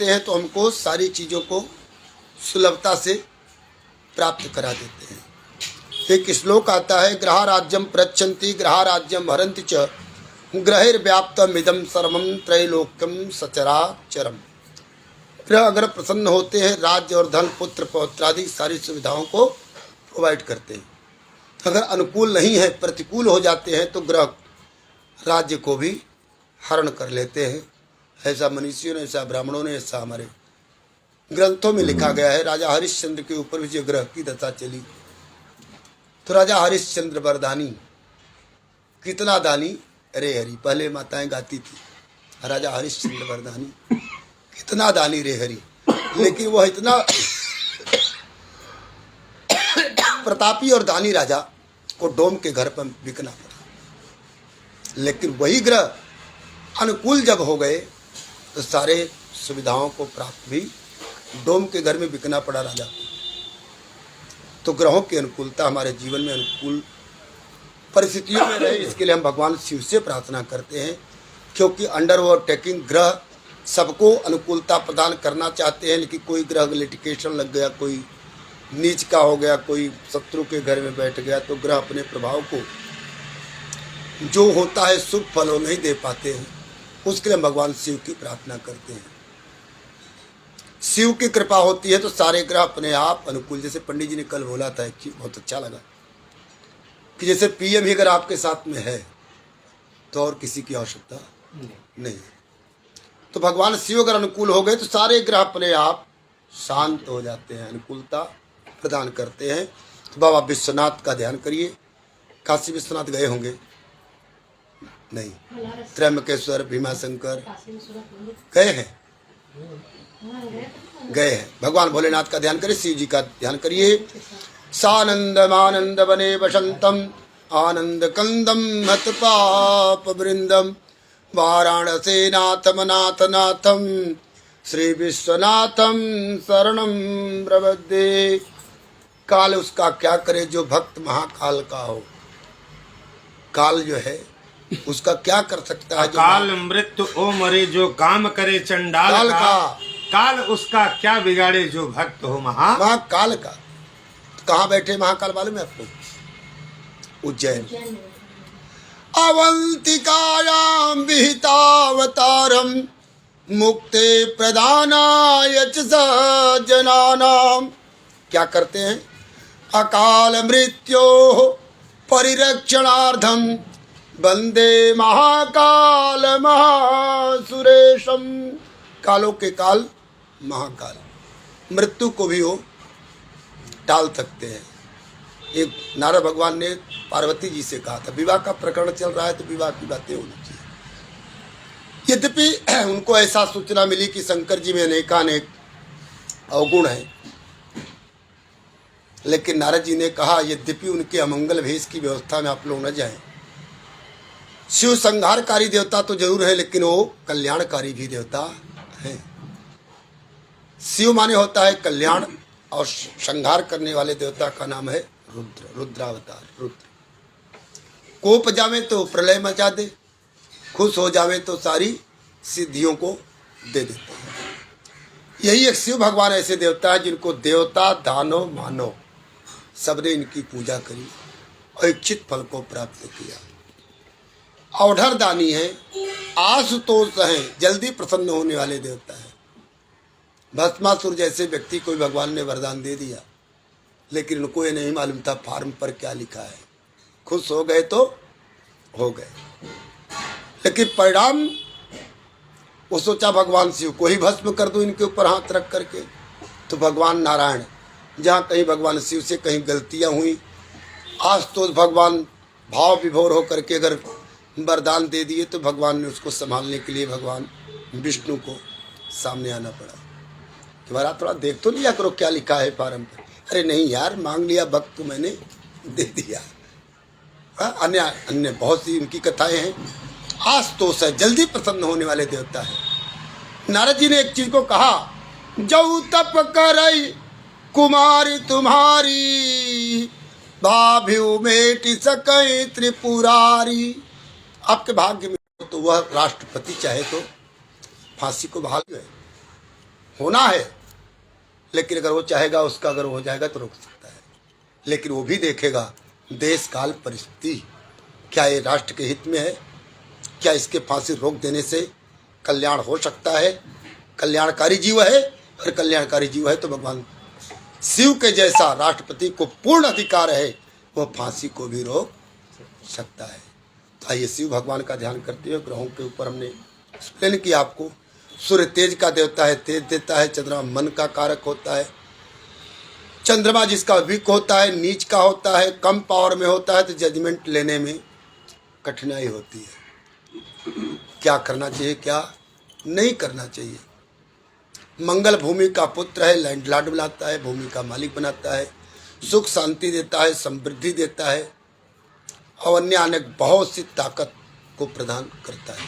होते हैं तो हमको सारी चीज़ों को सुलभता से प्राप्त करा देते हैं। एक श्लोक आता है, ग्रह राज्यम प्रच्छन्ति ग्रह राज्यम हरन्ति च ग्रहैर्व्याप्तम् इदं सर्वं त्रैलोक्यम सचराचरम। ग्रह अगर प्रसन्न होते हैं, राज्य और धन, पुत्र पौत्र आदि सारी सुविधाओं को प्रोवाइड करते हैं। अगर अनुकूल नहीं है, प्रतिकूल हो जाते हैं, तो ग्रह राज्य को भी हरण कर लेते हैं। ऐसा मनीषियों ने, ऐसा ब्राह्मणों ने, ऐसा हमारे ग्रंथों में लिखा गया है। राजा हरिश्चंद्र के ऊपर भी जो ग्रह की दशा चली, तो राजा हरिश्चंद्र वरदानी, कितना दानी रे हरि, पहले माताएं गाती थी, राजा हरिश्चंद्र वरदानी कितना दानी रे हरि। लेकिन वह इतना प्रतापी और दानी राजा को डोम के घर पर बिकना पड़ा। लेकिन वही ग्रह अनुकूल जब हो गए तो सारे सुविधाओं को प्राप्त भी डोम के घर में बिकना पड़ा राजा को। तो ग्रहों की अनुकूलता हमारे जीवन में अनुकूल परिस्थितियों में रहे, इसके लिए हम भगवान शिव से प्रार्थना करते हैं। क्योंकि अंडर ओवरटेकिंग ग्रह सबको अनुकूलता प्रदान करना चाहते हैं, लेकिन कोई ग्रह लिटिगेशन लग गया, कोई नीच का हो गया, कोई शत्रु के घर में बैठ गया, तो ग्रह अपने प्रभाव को जो होता है शुभ फल वो नहीं दे पाते हैं। उसके लिए भगवान शिव की प्रार्थना करते हैं। शिव की कृपा होती है तो सारे ग्रह अपने आप अनुकूल। जैसे पंडित जी ने कल बोला था, एक चीज बहुत अच्छा लगा कि जैसे पीएम ही अगर आपके साथ में है तो और किसी की आवश्यकता नहीं। तो भगवान शिव अगर अनुकूल हो गए तो सारे ग्रह अपने आप शांत हो जाते हैं, अनुकूलता प्रदान करते हैं। तो बाबा विश्वनाथ का ध्यान करिए। काशी विश्वनाथ गए होंगे? नहीं। त्र्यंबकेश्वर, भीमाशंकर गए हैं? गए हैं। भगवान भोलेनाथ का ध्यान करिए, शिव जी का ध्यान करिए। सानंदमानंद वने वसंतम आनंद कंदम हत पाप वृंदम वाराणसी नाथम नाथ नाथम श्री विश्वनाथम शरणम प्रपद्ये। काल उसका क्या करे जो भक्त महाकाल का हो। काल जो है उसका क्या कर सकता है? काल मृत्यु ओ मरे जो काम करे चंडाल का। काल उसका क्या बिगाड़े जो भक्त हो महाकाल का। कहाँ बैठे महाकाल मालूम है आपको? उज्जैन। अवंतिकायां विहितावतारम मुक्ते प्रदानाय च सज्जनानां। क्या करते हैं? अकाल मृत्यो परिरक्षणार्थम वंदे महाकाल महासुरेशम। कालों के काल महाकाल, मृत्यु को भी वो टाल सकते हैं। एक नारद भगवान ने पार्वती जी से कहा था, विवाह का प्रकरण चल रहा है तो विवाह की बातें होनी चाहिए। यद्यपि उनको ऐसा सूचना मिली कि शंकर जी में अनेकानेक अवगुण हैं, लेकिन नारद जी ने कहा यद्यपि उनके अमंगल भेष की व्यवस्था में आप लोग न जाएं। शिव संहारकारी देवता तो जरूर है, लेकिन वो कल्याणकारी भी देवता है। शिव माने होता है कल्याण, और संहार करने वाले देवता का नाम है रुद्र, रुद्रावतार। रुद्र कोप जावे तो प्रलय मचा दे, खुश हो जावे तो सारी सिद्धियों को दे देते हैं। यही एक शिव भगवान ऐसे देवता है जिनको देवता दानव मानव सबने इनकी पूजा करी और इच्छित फल को प्राप्त किया। औढ़र दानी है, आशुतोष है, जल्दी प्रसन्न होने वाले देवता है। भस्मासुर जैसे व्यक्ति को भगवान ने वरदान दे दिया, लेकिन उनको ये नहीं मालूम था फार्म पर क्या लिखा है। खुश हो गए तो हो गए, लेकिन परिणाम वो सोचा भगवान शिव को ही भस्म कर दूं इनके ऊपर हाथ रख करके। तो भगवान नारायण, जहाँ कहीं भगवान शिव से कहीं गलतियाँ हुई, आज तो भगवान भाव विभोर होकर के अगर वरदान दे दिए तो भगवान ने उसको संभालने के लिए भगवान विष्णु को सामने आना पड़ा कि महाराज थोड़ा देख तो लिया करो क्या लिखा है फार्म पर। अरे नहीं यार, मांग लिया वक्त तो मैंने दे दिया। अन्य अन्य बहुत सी उनकी कथाएं हैं। आशुतोष है, जल्दी प्रसन्न होने वाले देवता है। नारद जी ने एक चीज को कहा, जऊ तप करई कुमारी तुम्हारी भाभ्यु मेटि सकई त्रिपुरारी। आपके भाग्य में तो वह राष्ट्रपति चाहे तो फांसी को भाग गए, होना है, लेकिन अगर वो चाहेगा उसका अगर हो जाएगा तो रोक सकता है। लेकिन वो भी देखेगा देश काल परिस्थिति, क्या ये राष्ट्र के हित में है, क्या इसके फांसी रोक देने से कल्याण हो सकता है, कल्याणकारी जीव है। और कल्याणकारी जीव है तो भगवान शिव के जैसा राष्ट्रपति को पूर्ण अधिकार है, वह फांसी को भी रोक सकता है। तो आइए शिव भगवान का ध्यान करते हुए ग्रहों के ऊपर हमने एक्सप्लेन किया आपको। सूर्य तेज का देवता है, तेज देता है। चंद्रमा मन का कारक होता है। चंद्रमा जिसका वीक होता है, नीच का होता है, कम पावर में होता है, तो जजमेंट लेने में कठिनाई होती है। क्या करना चाहिए, क्या नहीं करना चाहिए। मंगल भूमि का पुत्र है, लैंडलॉर्ड बनाता है, भूमि का मालिक बनाता है, सुख शांति देता है, समृद्धि देता है और अन्य अनेक बहुत सी ताकत को प्रदान करता है।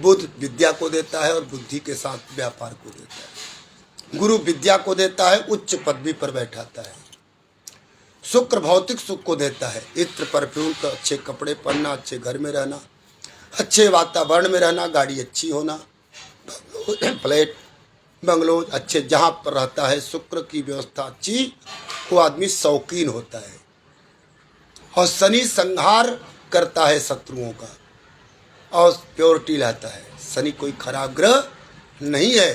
बुध विद्या को देता है और बुद्धि के साथ व्यापार को देता है। गुरु विद्या को देता है, उच्च पदवी पर बैठाता है। शुक्र भौतिक सुख को देता है, इत्र परफ्यूम का, अच्छे कपड़े पहनना, अच्छे घर में रहना, अच्छे वातावरण में रहना, गाड़ी अच्छी होना, फ्लैट बंगलो अच्छे जहाँ पर रहता है, शुक्र की व्यवस्था अच्छी, वो आदमी शौकीन होता है। और शनि संहार करता है शत्रुओं का और प्योरिटी लाता है। शनि कोई खराब ग्रह नहीं है,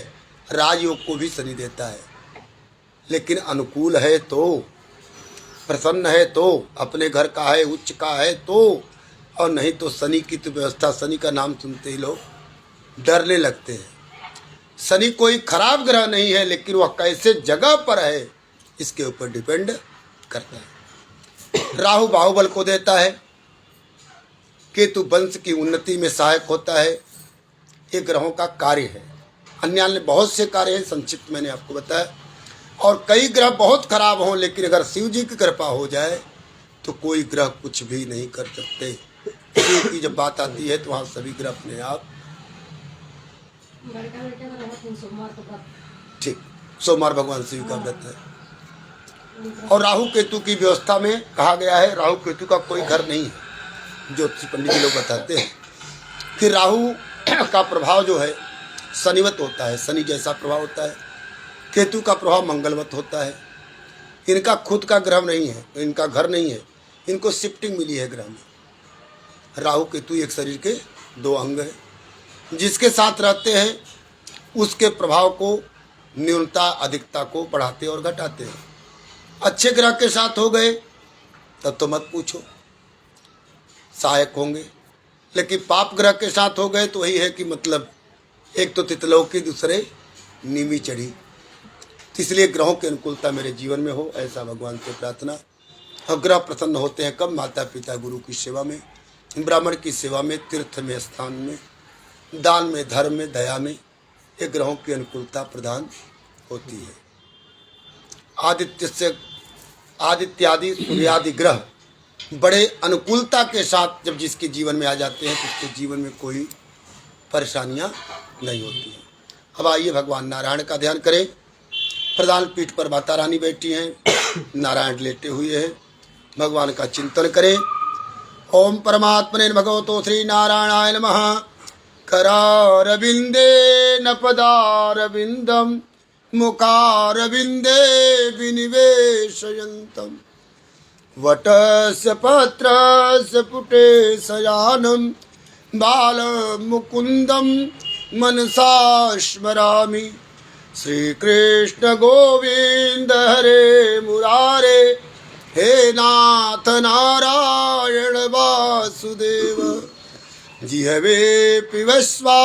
राजयोग को भी शनि देता है, लेकिन अनुकूल है तो, प्रसन्न है तो, अपने घर का है, उच्च का है तो, और नहीं तो शनि की तो व्यवस्था, शनि का नाम सुनते ही लोग डरने लगते हैं। शनि कोई खराब ग्रह नहीं है, लेकिन वह कैसे जगह पर है इसके ऊपर डिपेंड करता है। राहु बाहुबल को देता है, केतु वंश की उन्नति में सहायक होता है। ये ग्रहों का कार्य है। अन्य बहुत से कार्य हैं, संक्षिप्त मैंने आपको बताया। और कई ग्रह बहुत खराब हों, लेकिन अगर शिव जी की कृपा हो जाए तो कोई ग्रह कुछ भी नहीं कर सकते। शिव की जब बात आती है तो वहाँ सभी ग्रह अपने आप ठीक। सोमवार भगवान शिव का व्रत है। और राहु केतु की व्यवस्था में कहा गया है, राहु केतु का कोई घर नहीं है। ज्योतिष पंडित जी लोग बताते हैं कि राहु का प्रभाव जो है शनिवत होता है, शनि जैसा प्रभाव होता है। केतु का प्रभाव मंगलवत होता है। इनका खुद का ग्रह नहीं है, इनका घर नहीं है, इनको शिफ्टिंग मिली है ग्रह में। राहु केतु एक शरीर के दो अंग है, जिसके साथ रहते हैं उसके प्रभाव को, न्यूनता अधिकता को बढ़ाते और घटाते हैं। अच्छे ग्रह के साथ हो गए तब तो मत पूछो, सहायक होंगे। लेकिन पाप ग्रह के साथ हो गए तो वही है कि मतलब एक तो तितलौकी, दूसरे नीमी चढ़ी। तो इसलिए ग्रहों की अनुकूलता मेरे जीवन में हो, ऐसा भगवान से प्रार्थना। और ग्रह प्रसन्न होते हैं कब? माता पिता गुरु की सेवा में, ब्राह्मण की सेवा में, तीर्थ में, स्थान में, दान में, धर्म में, दया में, ये ग्रहों की अनुकूलता प्रदान होती है। आदित्यादि सूर्यादि ग्रह बड़े अनुकूलता के साथ जब जिसके जीवन में आ जाते हैं तो उसके जीवन में कोई परेशानियां नहीं होती हैं। अब आइए भगवान नारायण का ध्यान करें। प्रधान पीठ पर माता रानी बैठी हैं, नारायण लेटे हुए हैं। भगवान का चिंतन करें। ओम परमात्मने भगवतो श्री नारायणाय नमः। करारविंदे न पदारविंदम मुखारविंदे विनिवेशयन्तम् वटस्य पत्रस्य पुटे शयानं बालमुकुन्दं मनसा स्मरामि। श्रीकृष्ण गोविंद हरे मुरारे, हे नाथ नारायण वासुदेव। जिहवे पिबस्वा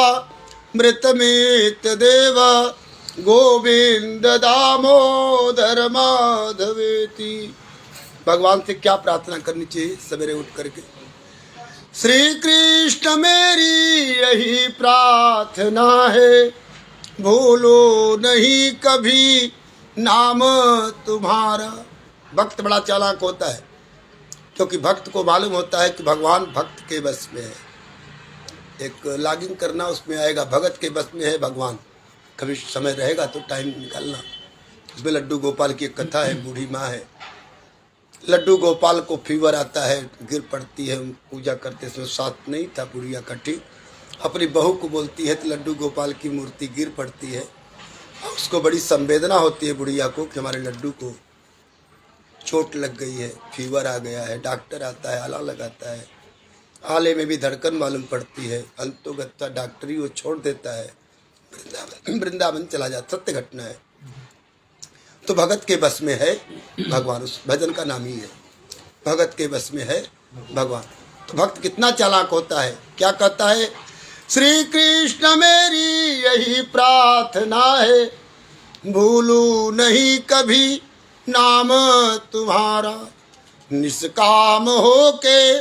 मृतमेत देव, गोविंद दामोदर माधवेति। भगवान से क्या प्रार्थना करनी चाहिए सवेरे उठ करके? श्री कृष्ण मेरी यही प्रार्थना है, भूलो नहीं कभी नाम तुम्हारा। भक्त बड़ा चालाक होता है, क्योंकि भक्त को मालूम होता है कि भगवान भक्त के बस में है। एक लॉगिंग करना उसमें आएगा, भगत के बस में है भगवान। कभी समय रहेगा तो टाइम निकालना। उसमें लड्डू गोपाल की एक कथा है, बूढ़ी माँ है। लड्डू गोपाल को फीवर आता है, गिर पड़ती है, पूजा करते समय साथ नहीं था बुढ़िया का, ठीक। अपनी बहू को बोलती है तो लड्डू गोपाल की मूर्ति गिर पड़ती है। उसको बड़ी संवेदना होती है बुढ़िया को कि हमारे लड्डू को चोट लग गई है, फीवर आ गया है, डॉक्टर आता है, आला लगाता है, आले में भी धड़कन मालूम पड़ती है, अंतोगत्ता डॉक्टरी वो छोड़ देता है, वृंदावन चला जाता। सत्य घटना है। तो भगत के बस में है भगवान, उस भजन का नाम ही है, भगत के बस में है भगवान। तो भक्त कितना चालाक होता है, क्या कहता है, श्री कृष्ण मेरी यही प्रार्थना है, भूलू नहीं कभी नाम तुम्हारा, निष्काम होके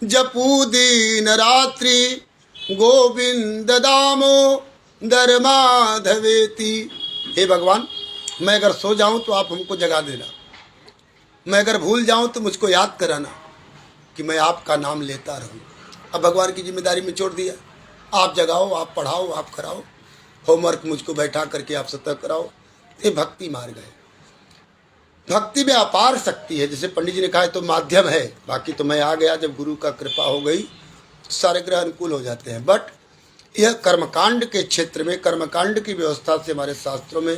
जपू दिन रात्रि, गोविंद दामो दर माधवेती। हे भगवान, मैं अगर सो जाऊं तो आप हमको जगा देना, मैं अगर भूल जाऊं तो मुझको याद कराना कि मैं आपका नाम लेता रहूं। अब भगवान की जिम्मेदारी में छोड़ दिया, आप जगाओ, आप पढ़ाओ, आप कराओ, होमवर्क मुझको बैठा करके आप सतह कराओ। ये भक्ति मार्ग है। भक्ति में अपार शक्ति है। जैसे पंडित जी ने कहा है तो माध्यम है, बाकी तो मैं आ गया, जब गुरु का कृपा हो गई सारे ग्रह अनुकूल हो जाते हैं। बट यह कर्मकांड के क्षेत्र में, कर्मकांड की व्यवस्था से हमारे शास्त्रों में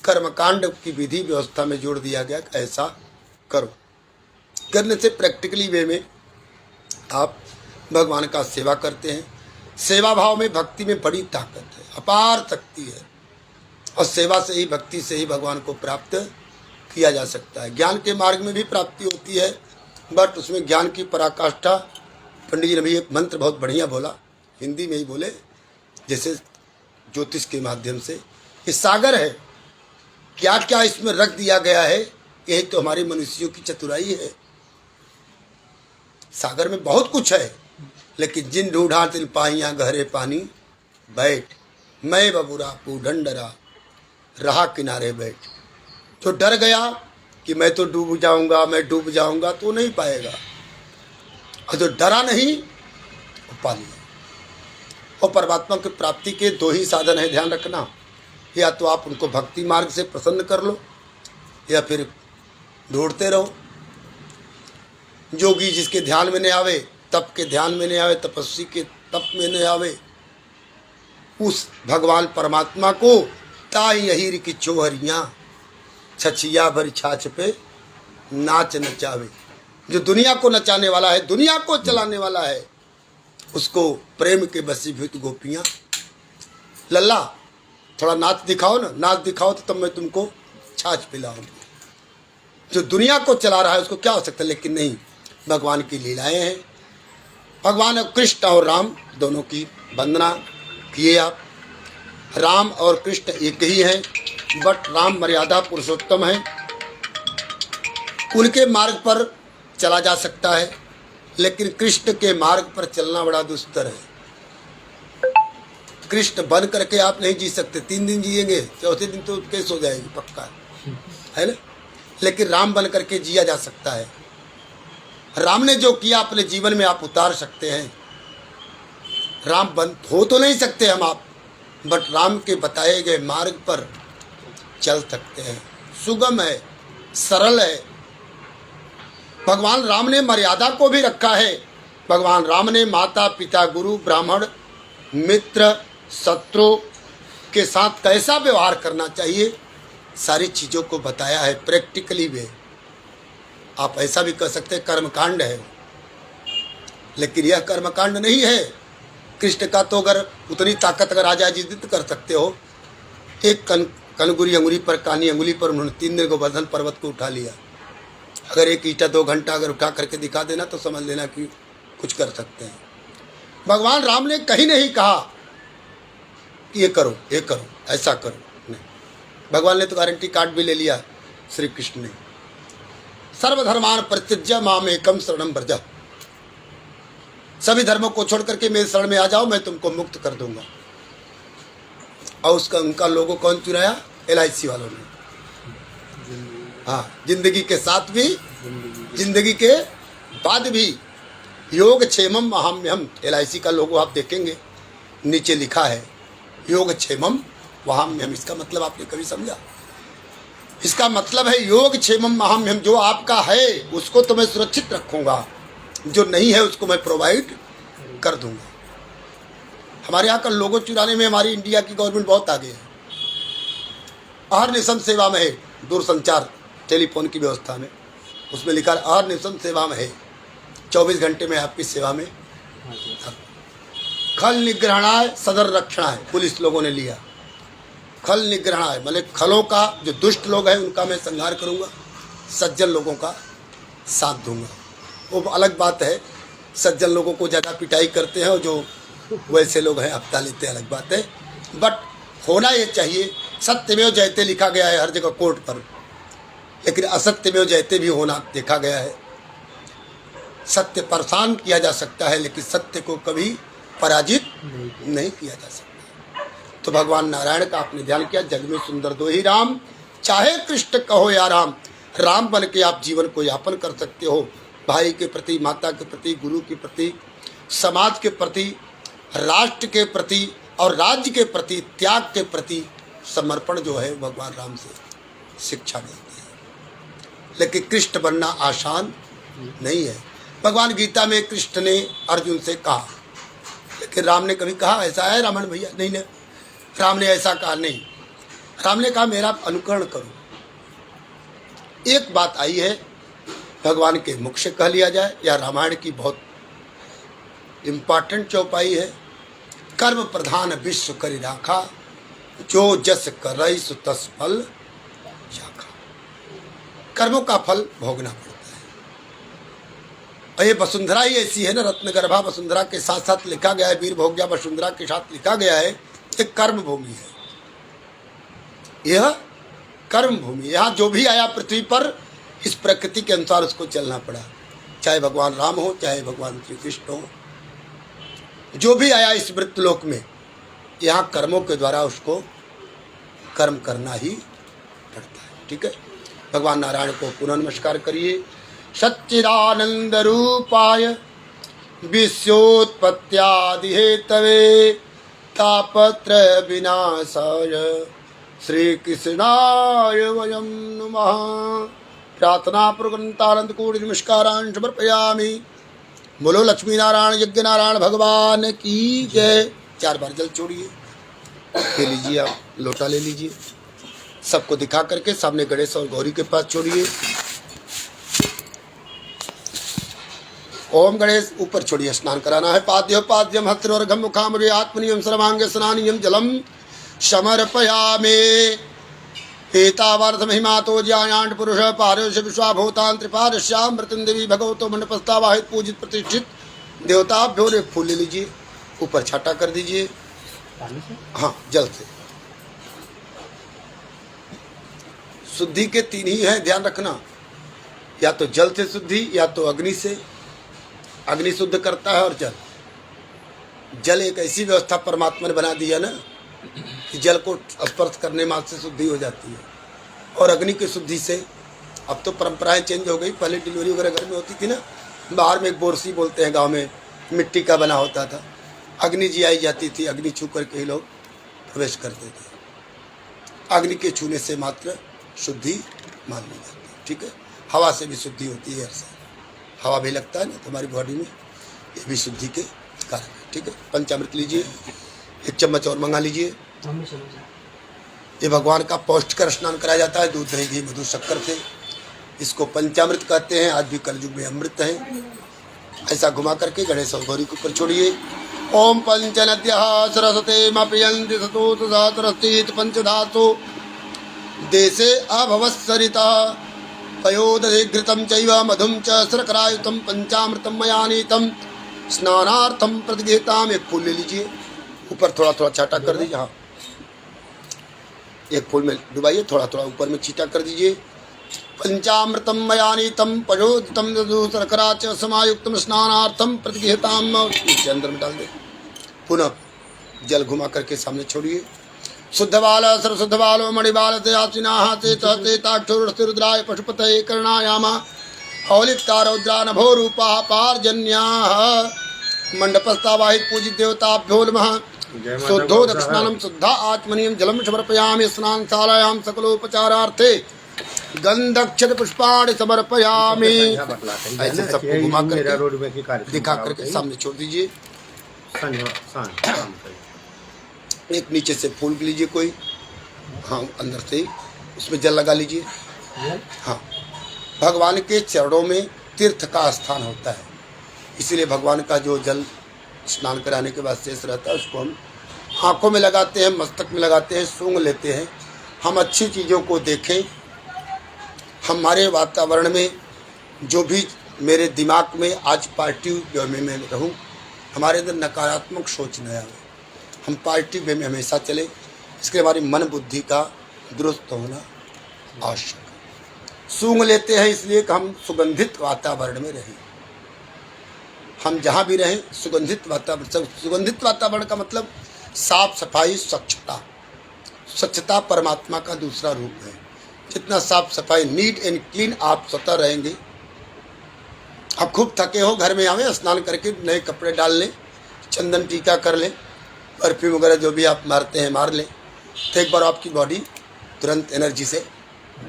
कर्मकांड की विधि व्यवस्था में जोड़ दिया गया, ऐसा करो। करने से प्रैक्टिकली वे में आप भगवान का सेवा करते हैं। सेवा भाव में, भक्ति में बड़ी ताकत है, अपार शक्ति है, और सेवा से ही, भक्ति से ही भगवान को प्राप्त किया जा सकता है। ज्ञान के मार्ग में भी प्राप्ति होती है, बट उसमें ज्ञान की पराकाष्ठा, पंडित जी ने भी एक मंत्र बहुत बढ़िया बोला, हिंदी में ही बोले, जैसे ज्योतिष के माध्यम से, ये सागर है, क्या क्या इसमें रख दिया गया है, यही तो हमारे मनुष्यों की चतुराई है। सागर में बहुत कुछ है, लेकिन जिन ढूंढा तिल पाइयां गहरे पानी, बैठ मैं बबूरा पूढन डरा रहा किनारे बैठ। जो डर गया कि मैं तो डूब जाऊंगा, मैं डूब जाऊंगा, तो नहीं पाएगा, और जो डरा नहीं वो पा लिया। और परमात्मा की प्राप्ति के दो ही साधन है, ध्यान रखना, या तो आप उनको भक्ति मार्ग से प्रसन्न कर लो, या फिर ढूंढते रहो। जोगी जिसके ध्यान में नहीं आवे, तप के ध्यान में नहीं आवे, तपस्वी के तप में नहीं आवे, उस भगवान परमात्मा को ताई यही की चोहरियाँ छछिया भरी छाछ पे नाच नचावे। जो दुनिया को नचाने वाला है, दुनिया को चलाने वाला है, उसको प्रेम के बसीभूत गोपियाँ, लल्ला थोड़ा नाच दिखाओ ना, नाच दिखाओ तो तब मैं तुमको छाछ पिलाऊंगी। जो दुनिया को चला रहा है उसको क्या हो सकता है, लेकिन नहीं, भगवान की लीलाएं हैं। भगवान कृष्ण और राम दोनों की वंदना किए आप। राम और कृष्ण एक ही हैं, बट राम मर्यादा पुरुषोत्तम है, उनके मार्ग पर चला जा सकता है, लेकिन कृष्ण के मार्ग पर चलना बड़ा दुस्तर है। कृष्ण बन करके आप नहीं जी सकते, 3 दिन जिएंगे, चौथे दिन तो केस हो जाएगी, पक्का है ना। लेकिन राम बन करके जिया जा सकता है। राम ने जो किया अपने जीवन में आप उतार सकते हैं। राम बन हो तो नहीं सकते हम आप, बट राम के बताए गए मार्ग पर चल सकते हैं। सुगम है, सरल है। भगवान राम ने मर्यादा को भी रखा है। भगवान राम ने माता पिता गुरु ब्राह्मण मित्र शत्रु के साथ कैसा व्यवहार करना चाहिए, सारी चीज़ों को बताया है प्रैक्टिकली वे। आप ऐसा भी कह सकते हैं कर्मकांड है, लेकिन यह कर्मकांड नहीं है। कृष्ण का तो अगर उतनी ताकत अगर आ जाए जिद्द कर सकते हो। एक कनगुरी अंगुली पर, कानी अंगुली पर उन्होंने 3 दिन गोवर्धन पर्वत को उठा लिया। अगर एक ईटा 2 घंटा अगर उठा करके दिखा देना तो समझ लेना कि कुछ कर सकते हैं। भगवान राम ने कहीं नहीं कहा कि ये करो ऐसा करो, नहीं। भगवान ने तो गारंटी कार्ड भी ले लिया श्री कृष्ण ने, सर्वधर्मान परित्यज्य माम एकम शरणम व्रज। सभी धर्मों को छोड़ करके मेरे शरण में आ जाओ, मैं तुमको मुक्त कर दूंगा। और उसका उनका लोगो कौन चुराया? LIC वालों ने। हाँ, जिंदगी के साथ भी, जिंदगी के बाद भी। योग क्षेमम वहाम्यहम, LIC का लोगो आप देखेंगे, नीचे लिखा है योग क्षेमम वहाम्यहम। इसका मतलब आपने कभी समझा? इसका मतलब है योग क्षेमम वहाम्यहम, जो आपका है उसको तो मैं सुरक्षित रखूंगा, जो नहीं है उसको मैं प्रोवाइड कर दूंगा। हमारे यहाँ का लोगो चुराने में हमारी इंडिया की गवर्नमेंट बहुत आगे है। अहर्निशम सेवा में है, दूरसंचार टेलीफोन की व्यवस्था में उसमें लिखा है अहर्निशम सेवा में है, 24 घंटे में आपकी सेवा में। खल निग्रहणाय सदर रक्षणाय, पुलिस लोगों ने लिया। खल निग्रहणाय मतलब खलों का, जो दुष्ट लोग हैं उनका मैं संहार करूंगा, सज्जन लोगों का साथ दूंगा। वो अलग बात है, सज्जन लोगों को ज़्यादा पिटाई करते हैं और जो वैसे लोग हैं हफ्ता लेते हैं, अलग बात है। बट होना ये चाहिए, सत्यमेव जयते लिखा गया है हर जगह कोर्ट पर, लेकिन असत्यमेव जयते भी होना देखा गया है। सत्य परेशान किया जा सकता है लेकिन सत्य को कभी पराजित नहीं किया जा सकता। तो भगवान नारायण का आपने ध्यान किया, जग में सुंदर दो ही राम, चाहे कृष्ण कहो या राम। राम बन के आप जीवन को यापन कर सकते हो, भाई के प्रति, माता के प्रति, गुरु के प्रति, समाज के प्रति, राष्ट्र के प्रति और राज्य के प्रति, त्याग के प्रति समर्पण जो है भगवान राम से शिक्षा मिलती है। लेकिन कृष्ण बनना आसान नहीं है। भगवान गीता में कृष्ण ने अर्जुन से कहा, लेकिन राम ने कभी कहा ऐसा है रावण भैया? नहीं ना, राम ने ऐसा कहा नहीं। राम ने कहा मेरा अनुकरण करो। एक बात आई है, भगवान के मुख से कह लिया जाए, या रामायण की बहुत इम्पॉर्टेंट चौपाई है, कर्म प्रधान विश्व करि राखा, जो जस करई सो तस फल चाखा। कर्मों का फल भोगना पड़ता है। और ये वसुंधरा ही ऐसी है ना, रत्नगर्भा वसुंधरा के साथ साथ लिखा गया है, वीर भोग्या वसुंधरा के साथ लिखा गया है, ये कर्म भूमि है। यह कर्म भूमि, यहाँ जो भी आया पृथ्वी पर इस प्रकृति के अनुसार उसको चलना पड़ा, चाहे भगवान राम हो, चाहे भगवान श्री कृष्ण हो, जो भी आया इस मृत्युलोक में, यहाँ कर्मों के द्वारा उसको कर्म करना ही पड़ता है। ठीक है, भगवान नारायण को पुनः नमस्कार करिए। सच्चिदानंद रूपाय विश्वोत्पत्त्यादि हेतवे तापत्र विनाशाय श्री कृष्णाय वयं नमः। प्रार्थना पूर्वकंतानंद कोटि नमस्कारान् समर्पयामि। बोलो लक्ष्मी नारायण यज्ञ नारायण भगवान की जय। 4 बार जल छोड़िए, ले लीजिए, आप लोटा ले लीजिए, सबको दिखा करके सामने गणेश और गौरी के पास छोड़िए। ओम गणेश, ऊपर छोड़िए, स्नान कराना है। पाद्य पाद्यम हस्त्रोर्घम मुखामरे आत्मनियम सर्वांग स्नानियम जलम समर्पयामि। एतावार्थ महिमातो ज्ञायान्त पुरुष पारश विश्वाभूतान त्रिपादश्याम मृत्युंदेवी भगवतो मंडपस्थावाहित पूजित प्रतिष्ठित देवताभ्यो। एक फूल ले लीजिए, ऊपर छाटा कर दीजिए, हाँ जल से। शुद्धि के 3 ही है, ध्यान रखना, या तो जल से शुद्धि, या तो अग्नि से। अग्नि शुद्ध करता है और जल एक ऐसी व्यवस्था परमात्मा ने बना दी है ना कि जल को स्पर्श करने मात्र से शुद्धि हो जाती है। और अग्नि की शुद्धि से अब तो परंपराएं चेंज हो गई, पहले डिलीवरी वगैरह घर में होती थी ना, बाहर में एक बोरसी बोलते हैं गांव में, मिट्टी का बना होता था, अग्नि जी आई जाती थी, अग्नि छू करके ही लोग प्रवेश करते थे। अग्नि के छूने से मात्र शुद्धि मान ली जाती है। ठीक है, हवा से भी शुद्धि होती है, ऐसा हवा भी लगता है ना तुम्हारी बॉडी में, ये भी शुद्धि के कारण है। ठीक है, पंचामृत लीजिए, 1 चम्मच और मंगा लीजिए। ये भगवान का पौष्टिकर स्नान कराया जाता है, दूध दही घी मधु शक्कर से। इसको पंचामृत कहते हैं, आज भी कलयुग में अमृत है। ऐसा घुमा करके गणेश और गौरी के ऊपर छोड़िए। ओम पंचनद्यः सरस्वते मपियन्ति सतोत सहस्रस्तीत पंचधातु देशे अभवत्सरिता पयोदधिघृतं चैव मधुं च शर्करायुतं पंचामृतं मया नीतं स्नानार्थं प्रतिगृहीताम्। एक फूल ले लीजिए, ऊपर थोड़ा थोड़ा छाटा कर दीजिए, हाँ एक फूल में डुबाइए, थोड़ा थोड़ा ऊपर में छीटा कर दीजिए। पंचामृतं मया नीतं पयोदितं दधु शर्करा च समायुक्तं स्नानार्थं प्रतिगृहीताम्। नीचे अंदर में डाल दे, पुनः जल घुमा करके सामने छोड़िए। शुद्ध बाल सर्वशुद्ध बालो मणिबाल ते आसिनाः ते सहते ताक्षुरुस्ते रुद्राय पशुपतये कर्णायामा औलिक्ता रौद्रा नभो रूपाः पार्जन्याः मंडपस्थावाहित पूजित देवताभ्यो नमः। शुद्धो दक्षिणानं शुद्धा आत्मनियम जलम समर्पयामि। स्नानशालायां सकलोपचारार्थे गंधक्षत पुष्पाणि समर्पयामि। ऐसे सबको घुमा करके दिखा करके सामने छोड़ दीजिए। एक नीचे से फूल लीजिए कोई, हाँ अंदर से उसमें जल लगा लीजिए। हाँ, भगवान के चरणों में तीर्थ का स्थान होता है, इसीलिए भगवान का जो जल स्नान कराने के बाद शेष रहता है उसको हम आँखों में लगाते हैं, मस्तक में लगाते हैं, सूंघ लेते हैं। हम अच्छी चीज़ों को देखें। हमारे वातावरण में जो भी मेरे दिमाग में आज पार्टी वे में मैं रहूं, हमारे अंदर नकारात्मक सोच न आए, हम पार्टी वे में हमेशा चले। इसके हमारी मन बुद्धि का दुरुस्त होना आवश्यक है। सूंघ लेते हैं इसलिए कि हम सुगंधित वातावरण में रहें। हम जहाँ भी रहें सुगंधित वातावरण। सुगंधित वातावरण का मतलब साफ सफाई, स्वच्छता। स्वच्छता परमात्मा का दूसरा रूप है। जितना साफ सफाई, नीट एंड क्लीन आप स्वतः रहेंगे। आप खूब थके हो, घर में आवे, स्नान करके नए कपड़े डाल लें, चंदन टीका कर लें, परफ्यूम वगैरह जो भी आप मारते हैं मार लें, तो एक बार आपकी बॉडी तुरंत एनर्जी से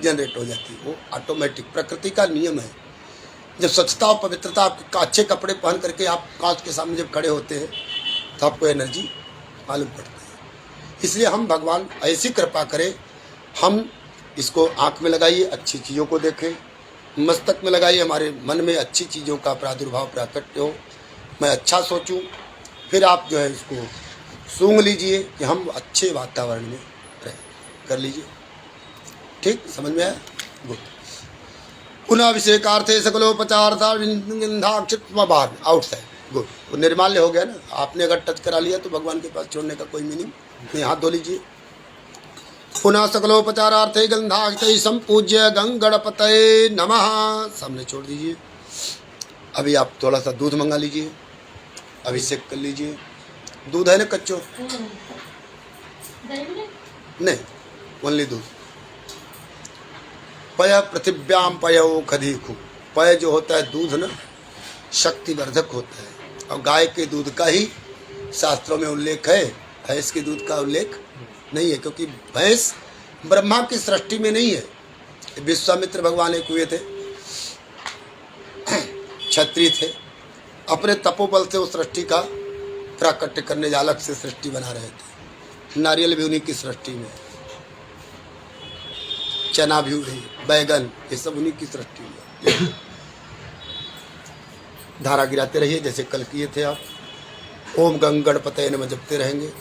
जनरेट हो जाती है। वो ऑटोमेटिक प्रकृति का नियम है। जब स्वच्छता और पवित्रता, आपके अच्छे कपड़े पहन करके आप कांच के सामने जब खड़े होते हैं तो आपको एनर्जी मालूम पड़ती है। इसलिए हम भगवान ऐसी कृपा करें, हम इसको आँख में लगाइए, अच्छी चीज़ों को देखें, मस्तक में लगाइए, हमारे मन में अच्छी चीज़ों का प्रादुर्भाव प्राकट्य हो, मैं अच्छा सोचूं। फिर आप जो है इसको सूंघ लीजिए कि हम अच्छे वातावरण में रहें, कर लीजिए। ठीक, समझ में आया? गुड। पुनः अभिषेकार्थे सकलोपचारता गंधाक्षित्व बाहर आउटसाइड। गुड, वो निर्माल्य हो गया ना। आपने अगर टच करा लिया तो भगवान के पास छोड़ने का कोई मीनिंग नहीं। हाथ धो लीजिए। पुनः सकलोपचारार्थे गंधाक्षित संपूज्य गंगणपतये नमः, सामने छोड़ दीजिए। अभी आप थोड़ा सा दूध मंगा लीजिए, अभिषेक कर लीजिए। दूध है ना कच्चो? नहीं, ओनली दूध। पय पृथिव्याम पयो खदीखु। पय जो होता है दूध ना, शक्तिवर्धक होता है, और गाय के दूध का ही शास्त्रों में उल्लेख है, भैंस के दूध का उल्लेख नहीं है, क्योंकि भैंस ब्रह्मा की सृष्टि में नहीं है। विश्वामित्र भगवान एक हुए थे, क्षत्रिय थे, अपने तपोबल से उस सृष्टि का प्राकट्य करने अलग से सृष्टि बना रहे थे। नारियल भी उन्हीं की सृष्टि में, चना भी उन्हीं, बैगन, ये सब उन्हीं की सृष्टि में। धारा गिराते रहिए जैसे कल किए थे आप। ओम गंगणपतये नमः जपते रहेंगे।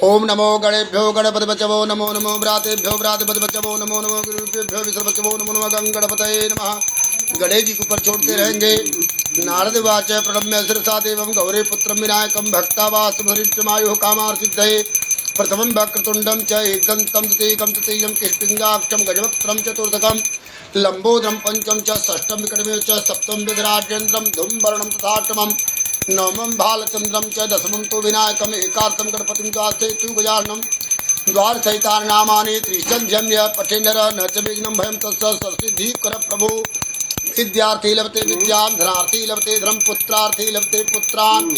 ओम नमो गणेभ्यो गणपति बचवो, नमो नमो व्रातेभ्यो व्रातपति बचवो, नमो नमो गुरुभ्यो विसर्बचवो, नमो नमः गंगणपतये नमः। गणेश जी के ऊपर छोड़ते रहेंगे। नारद वाच प्रणम्य शिरसा देवं गौरी पुत्रं विनायकं भक्तावासुभरिष्टमायुः कामार्थिद्धये प्रथमं वक्रतुण्डं च एकदन्तं तृतीयं तृतीयं किष्किंजाक्षं गजवक्त्रं चतुर्थकं लंबोदरं पंचम च षष्ठं विकटमेव च सप्तमं विधराजेन्द्रं धूमवर्णं तथाष्टमं नवमं भालचंद्रं च दशमं तु विनायकम् एकार्थं गणपतिं द्वादशे तु गजाननं द्वादशैतानि नामानि त्रिसंध्यम्य पठे नर न च विघ्नं भयं तस्य सर्वसिद्धिः कर प्रभो। विद्यार्थी लभते विद्यां, धनार्थी लभते धनम, पुत्रार्थी लभते पुत्रान्,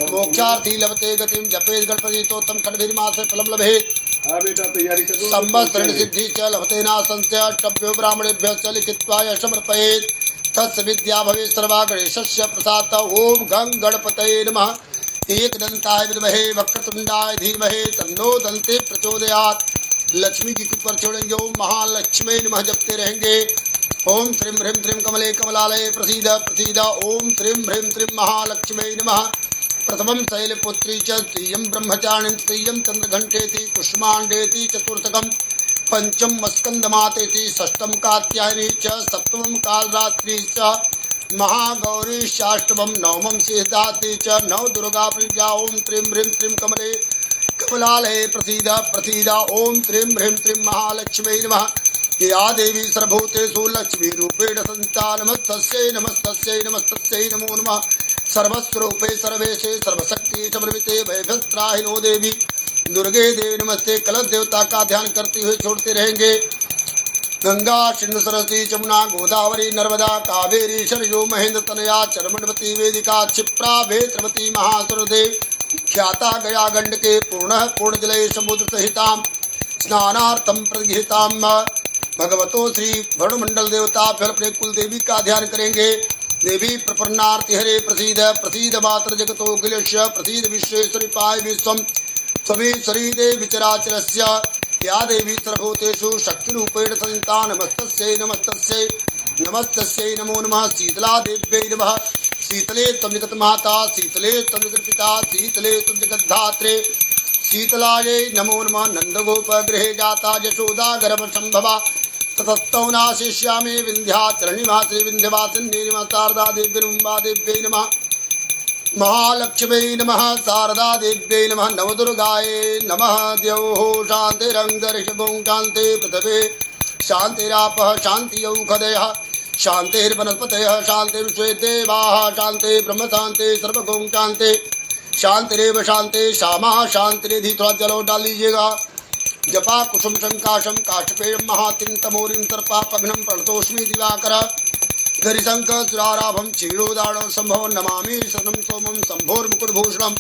मोक्षार्थी लभते गतिं। जपेत गणपति तो तम खड्भिर्मासे फलं लभेत। संवत्सरण सिद्धि च लभते नासंस्य अष्टभ्यो ब्राह्मणेभ्यश्च लिखित्वा समर्पयेत्। तस्य विद्या भवेत् सर्वा गणेशस्य प्रसादतः। ओम गं गणपतये नमः। एकदंताय विद्महे वक्रतुंडाय धीमहि तन्नो दन्ते प्रचोदयात्। लक्ष्मी जी के ऊपर छोड़ेंगे। ओम महालक्ष्मी नमः जपते रहेंगे। ओम त्रिं ह्रीं त्रिं कमले कमलालये प्रसीद प्रसीद। ओम त्रिं ह्रीं त्रिं महालक्ष्मी नमः। प्रथमं शैलपुत्री च, द्वितीयं ब्रह्मचारिणी, तृतीयं चंद्रघंटेति, कुष्मांडेति, चतुर्थकं पंचम स्कंदमातेति, षष्ठं कात्यायनी च, सप्तमं कालरात्रि च, महागौरी षष्ठमं, नवमं सिद्धाति च, नव दुर्गा प्रिया। ओम त्रिं ह्रीं त्रिं कमले कमलालये प्रसीद प्रसीद। ओम त्रिं ह्रीं त्रिं महालक्ष्मी नमः। या देवी सर्वभूतेषु लक्ष्मी रूपेण संस्था। नमस्तस्यै नमस्तस्यै नमस्तस्यै नमो नमः। सर्वस्वरूपे सर्वेशे सर्वशक्ति समर्पिते भयभ्राहिनो देवी दुर्गे देवी नमस्ते। कलश देवता का ध्यान करते हुए छोड़ते रहेंगे। गंगा सिंधु सरस्वती जमुना गोदावरी नर्मदा कावेरी सरयू महेंद्र तनया चरमणवती वेदिका क्षिप्रा वेत्रवती महासुरदे ख्याता गया गंडके पूर्ण पूर्णजले समुद्र सहितां स्नानार्थं प्रगृहीतां। भगवतो श्री वरुणमंडल देवता फिर अपने कुल देवी का ध्यान करेंगे। देवी प्रपन्नार्ति हरे प्रसीद प्रसीद मात्र जगतो अखिलेश प्रसीद विश्वेश्वरी पाय विश्वम स्वीश्वरी देवी चराचरस्य या देवी सर्वभूतेषु शक्तिरूपेण संस्थिता नमस्तस्यै नमस्तस्यै नमस्तस्यै नमो नमः। शीतला देव्यै नमः। शीतले त्वं जगन्माता शीतले त्वं जगत्पिता शीतले त्वं जगद्धात्रे शीतलायै नमो नमः। नन्दगोपगृहे जाता यशोदा गर्भसम्भवा ततस्तौ नाशिष्यामि विन्ध्याचरणिमात्रे विन्ध्यवासिन्यै नमः। शारदा देव्यै नमः। महालक्ष्म्यै नमः। शारदा देव्यै नमः। नवदुर्गायै नमः। द्यौः शान्तिरन्तरिक्षं शान्ति पृथिवी शान्तिरापः शान्तिरौषधयः शान्तिर्वनस्पतयः शान्तिर्विश्वे देवाः शान्ति ब्रह्म शान्ति सर्वगुं शान्ति शान्तिरेव शान्ति श्यामा शान्तिरिधि। थोड़ा जलो डाल लीजिएगा। जपा कुसुम संकाशम काशपेयम महातिम तमोरिम सर्पापघ्नम प्रणतोष्मी दिवाकर धरिशंक सुराराभम क्षीरोदारण संभव नमामि सदम सोमम संभोर्मुकुटभूषणम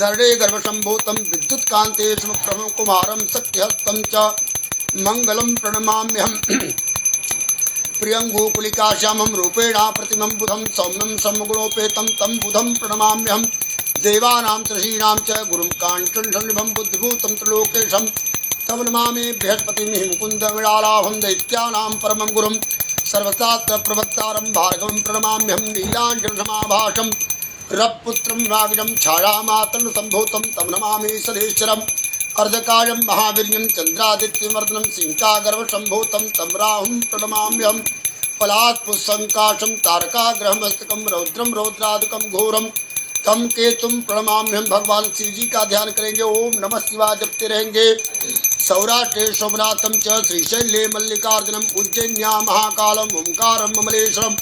धरणे गर्भसंभूतम विद्युत कांते प्रभम कुमारम शक्तिहस्तं च मंगलम प्रणमाम्यहम् प्रियं गोकुलिकाश्यामं रूपेण प्रतिमं बुधं सौम्यं समगुणोपेतं तं बुधं प्रणमाम्यहम् देवानां ऋषीणां च गुरुं काञ्चनसन्निभं बुद्धिभूतं त्रिलोकेशं तम नमामि बृहस्पतिं मुकुन्दविडालाभं दैत्यानां परमं गुरुं सर्वशास्त्र प्रवक्तारं भार्गवं प्रणमाम्यहं नीलाञ्जनसमाभासं रवपुत्रं रागिणं छायामातनं सम्भूतं तम नमामि सदेश्वरम् अर्धकायं महावीर्यं चन्द्रादित्यमर्दनं सिंहागर्भसम्भूतं तं राहुं प्रणमाम्यहं पलाशपुष्पसङ्काशं तारकाग्रहमस्तकं रौद्रं रौद्रादिकं घोरं तम केतुम प्रणमाम्यहं। भगवान शिव जी का ध्यान करेंगे। ओम नमः शिवाय जपते रहेंगे। सौराष्ट्रे सोमनाथम च श्रीशैले मल्लिकार्जुनम उज्जैन्यां महाकालम ओंकारम ममलेश्वरम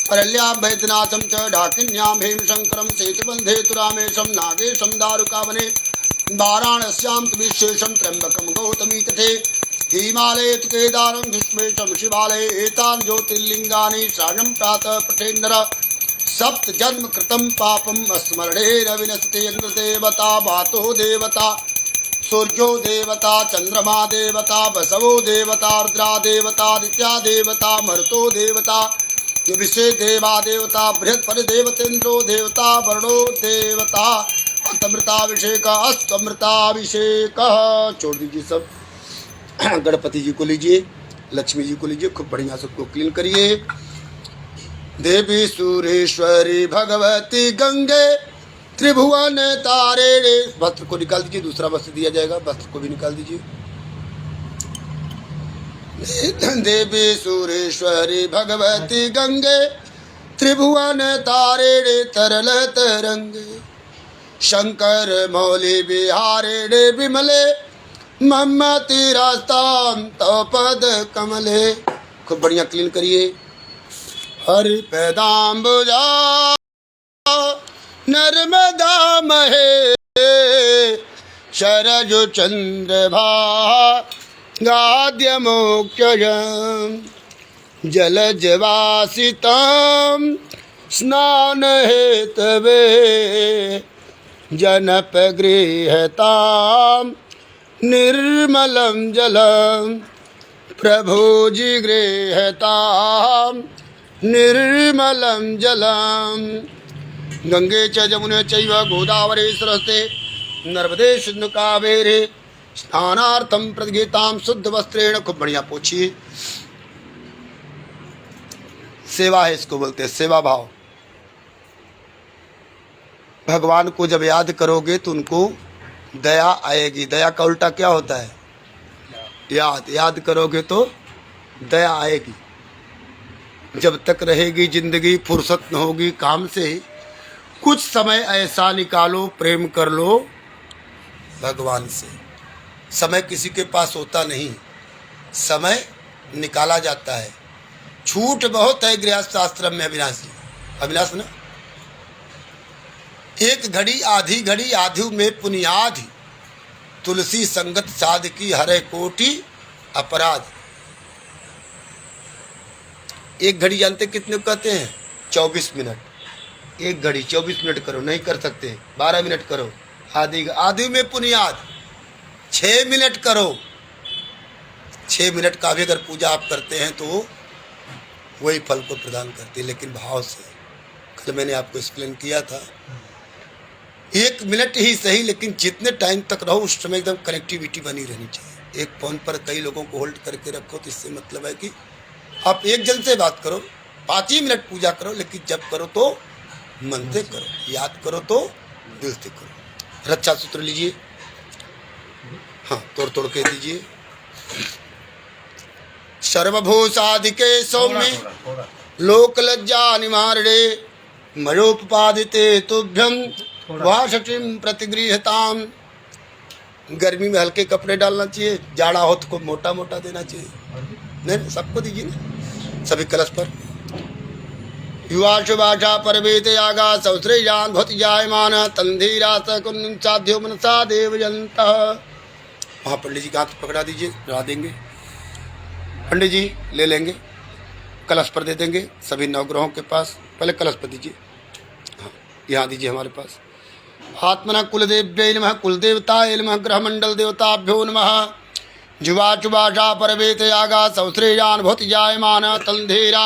परल्यां वैद्यनाथम च ढाकिन्यां हेमशंकरम सेतुबंधे तु रामेशम नागेशम दारुकावने वाराणस्यां तु विशेषम त्र्यंबकम गौतमी तटे हिमालये तु केदारं भीष्मेशम शिवालये एतान् ज्योतिर्लिंगानि श्रावणं प्रातः पठेन्नर सप्त जन्म कृतं पापम स्मरणे रविनस्ते देवता वातो देवता सूर्यो देवता चंद्रमा देवता बसवो देवता रुद्रा देवता आदित्या देवता मरुतो देवता विषे देवा देवता बृहस्पति देवतेन्द्रो देवता वर्णो देवता अमृताभिषेक अस्तमृताभिषेक। छोड़ दीजिए सब। गणपति जी को लीजिए, लक्ष्मी जी को लीजिए, खूब बढ़िया सबको क्लीन करिए। देवी सुरेश्वरी भगवती गंगे त्रिभुवन तारे रे। वस्त्र को निकाल दीजिए, दूसरा वस्त्र दिया जाएगा, वस्त्र को भी निकाल दीजिए। देवी सुरेश्वरी भगवती गंगे त्रिभुवन तारे रे तरल तरंगे शंकर मौली बिहारे रे विमले मम्मति रास्तां तव पद कमले। खूब बढ़िया क्लीन करिए। हरि पैदाम्बुजा नर्मदा महे शरज चंद्रभा गाद्य मोक्षयं जलजवासितं स्नान हेतवे जनपगृहतां निर्मलं जलं प्रभुजी गृहतां निर्मलं जलम्। गंगे च जमुने चैव गोदावरी सरस्वती नर्मदे सिंधु कावेरी स्नानार्थं प्रदगीतां शुद्ध वस्त्रेण। खूब बढ़िया पोछिए। सेवा है, इसको बोलते हैं सेवा भाव। भगवान को जब याद करोगे तो उनको दया आएगी। दया का उल्टा क्या होता है? याद। याद करोगे तो दया आएगी। जब तक रहेगी जिंदगी, फुर्सत न होगी काम से, कुछ समय ऐसा निकालो, प्रेम कर लो भगवान से। समय किसी के पास होता नहीं, समय निकाला जाता है। छूट बहुत है गृहस्थ आश्रम में। अविनाश ना, एक घड़ी आधी घड़ी आधु में पुनियाधि तुलसी संगत साध की हरे कोटि अपराध। एक घड़ी जानते कितने कहते हैं? 24 मिनट। एक घड़ी 24 मिनट करो, नहीं कर सकते 12 मिनट करो। आधी में पुनियाद 6 मिनट करो। 6 मिनट का भी अगर पूजा आप करते हैं तो वही फल को प्रदान करती है, लेकिन भाव से। कल मैंने आपको एक्सप्लेन किया था, 1 मिनट ही सही, लेकिन जितने टाइम तक रहो उस समय एकदम कनेक्टिविटी बनी रहनी चाहिए। एक फ़ोन पर कई लोगों को होल्ड करके रखो तो इससे मतलब है कि आप एक जन से बात करो, 5 ही मिनट पूजा करो, लेकिन जब करो तो मन से करो, याद करो तो दिल से करो। रक्षा सूत्र लीजिए, हाँ तोड़ तोड़ के दीजिए। सर्वभूषादिके सौम्य लोक लज्जा निवारणे मयोपपादिते तुभ्यम वाशटिम प्रतिगृहताम। गर्मी में हल्के कपड़े डालना चाहिए, जाड़ा हो तो मोटा मोटा देना चाहिए। नहीं सबको दीजिए ना, सभी कलश पर। युवा शुभाषा परवेद यागा सौश्रेयान भूत जायमान तंधीरा सकुन साध्यो मनसा देवजंत। वहाँ पंडित जी का हाथ पकड़ा दीजिए, डरा देंगे। पंडित जी ले लेंगे, कलश पर दे देंगे सभी नवग्रहों के पास। पहले कलश पर दीजिए, हाँ यहाँ दीजिए हमारे पास। आत्मना कुलदेव्यै नमः, कुलदेवताय नमः, ग्रहमंडल देवताभ्यो नमः। जुवाचुवाचा परवेत यागा सौश्रेयान भूत जायमान तंधेरा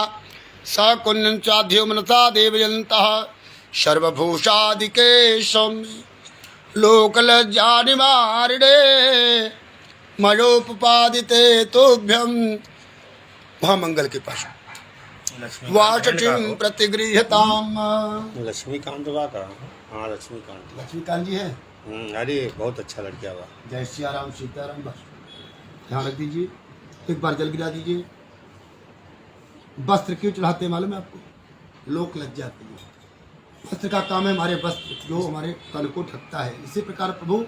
सकुन चाध्यो मनसा देवयन्तः। सर्वभूषादिके सौम्य लोकलज्जा निवारणे मयोपपादिते तुभ्यम। वहाँ मंगल के पास वाचटिम प्रतिगृहताम। लक्ष्मीकांत बा का, हाँ लक्ष्मीकांत। लक्ष्मीकांत जी है। अरे बहुत अच्छा लड़का बा। जय सियाराम सीताराम। बस ध्यान रख दीजिए, एक बार जल गिरा दीजिए। वस्त्र क्यों चढ़ाते हैं मालूम है आपको? लोक लज्जा के लिए। वस्त्र का काम है हमारे वस्त्र जो हमारे तन को ढकता है। इसी प्रकार प्रभु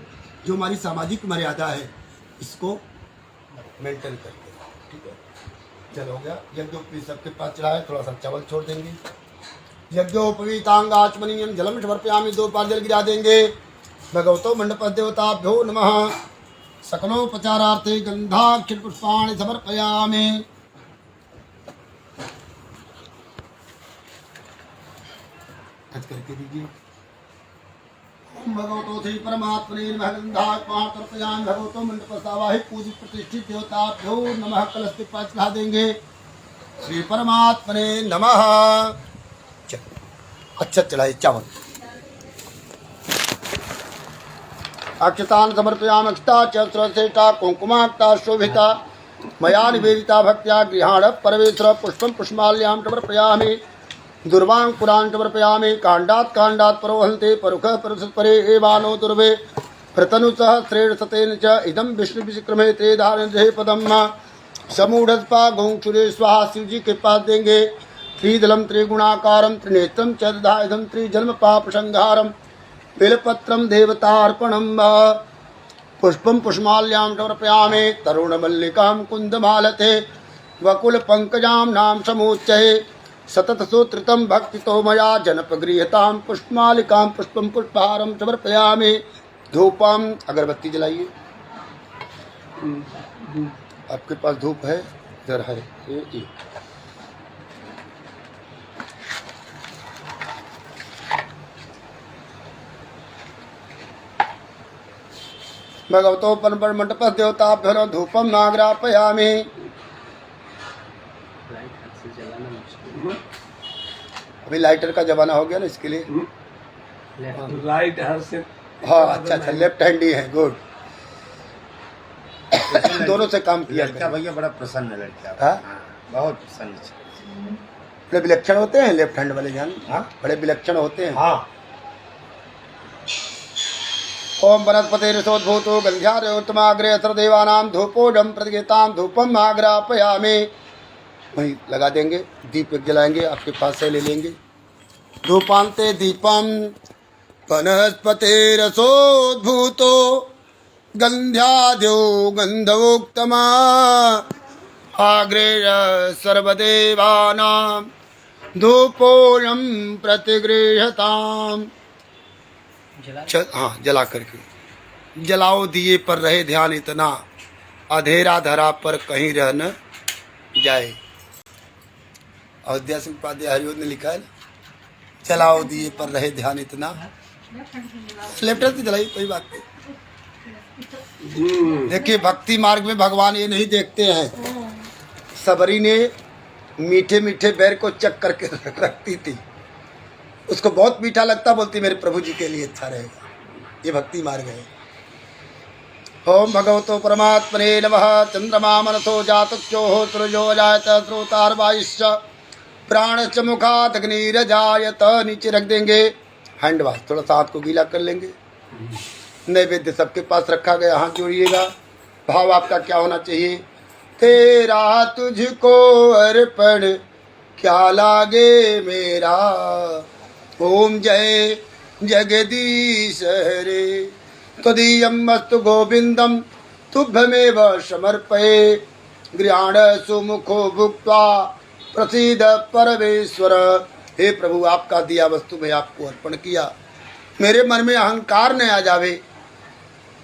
जो हमारी सामाजिक मर्यादा है इसको मेंटेन करते हैं। ठीक है, चल हो गया। यज्ञोपवीत सबके पास चढ़ाए, थोड़ा सा चावल छोड़ देंगे। यज्ञोपवीतांगाचमनीयम जलम समर्पयामि, 2 बार जल गिरा देंगे। भगवतो मंडप देवताभ्यो नमः। सकलोपचारार्थे गंधाक्षर पुष्पाणि समर्पयामि। करके दीजिए। ओम भगवतो श्री परमात्मने नमः। गंधाक्षर तर्पयामि। भगवतो मंडप सावाहिक पूजित प्रतिष्ठित देवताभ्यो नमः। कलश के पास चढ़ा देंगे। श्री परमात्मने नमः। अच्छा चढ़ाइए चावल। अक्षतान समर्पयामि। अक्षता च श्रेष्ठा कुंकुमाक्ता शोभिता मया निवेदिता भक्त्या गृहाण परमेश्वर। पुष्पम पुष्माल्यां समर्पयामि। दुर्वांकुरान् समर्पयामि। कांडात् परोहन्ते परुखः परुषत्परे एवानो दुर्वे प्रतनुसहस्रेण सतेन च इदं विष्णु विक्रमे ते धारणे पदम। समूढ़स्पा गोंक्षुरे स्वाहा। शिव जी के पास देंगे। त्रिदलम त्रिगुणाकारम त्रिनेत्रम च दधाइदं त्रिजन्म पाप संहारम। बेलपत्रम देवतार्पणम। पुष्पम पुष्माल्यां समर्पयामि। तरुणमल्लिकां कुन्दमालते वकुल पंकजां नाम समोच्चये। सतत सूत्रितम भक्तितो मया जनपगृहतां पुष्पमालिकां पुष्पम पुष्पहारम समर्पयामि। धूपम अगरबत्ती जलाइए। आपके पास धूप है? इधर है ये। भगवतो पर मंडप देवताभ्यो धूपम नाग्रापयामि। अभी लाइटर का जमाना हो गया ना, इसके लिए राइट हैंड से। हाँ अच्छा लेफ्ट हैंड ही है। गुड। दोनों से काम किया। लड़का भैया बड़ा प्रसन्न है लड़का। हाँ? बहुत प्रसन्न। बड़े विलक्षण होते हैं लेफ्ट हैंड वाले जान। हाँ? बड़े विलक्षण होते हैं। हाँ। ओम वनस्पति ऋषोद्भूतो गंध्यारोत्तमाग्रे अत्र देवानां धूपोजम प्रतिगतां धूपम आग्रापयामि। वहीं लगा देंगे। दीप जलाएंगे, आपके पास से ले लेंगे। धूपांते दीपम वनस्पति रसोद्भूतो गंध्याद्यो गंधवोक्तमा आग्रे सर्वदेवानां धूपोजम प्रतिगृहताम। हाँ जला करके जलाओ दिए पर रहे ध्यान इतना अधेरा धरा पर कहीं रह न जाए। अयोध्या सिंह उपाध्याय हरिओं ने लिखा है ना, जलाओ दिए पर रहे ध्यान इतना। लेफ्ट हैंड से जलाइए, कोई बात नहीं। देखिए भक्ति मार्ग में भगवान ये नहीं देखते हैं। सबरी ने मीठे मीठे बैर को चक करके रखती थी, उसको बहुत मीठा लगता, बोलती मेरे प्रभु जी के लिए अच्छा रहेगा। ये भक्ति मार्ग है। ओम भगवतो परमात्मने नमः। चंद्रमा मनसो जातच्योः सूर्यो जायत श्रोतार्वायुश्च प्राणश्च मुखात् अग्निरजायत। नीचे रख देंगे हैंड वॉश, थोड़ा सा हाथ को गीला कर लेंगे। नैवेद्य सबके पास रखा गया, हाथ जोड़िएगा। भाव आपका क्या होना चाहिए? तेरा तुझको अर्पण क्या लागे मेरा, ओम जय जगदीश हरे। तदीयम् अस्तु गोविंदम तुभ्यमेव समर्पये। गृहाण सुमुखो भुक्त्वा प्रसीद परमेश्वर। हे प्रभु, आपका दिया वस्तु मैं आपको अर्पण किया। मेरे मन में अहंकार न आ जावे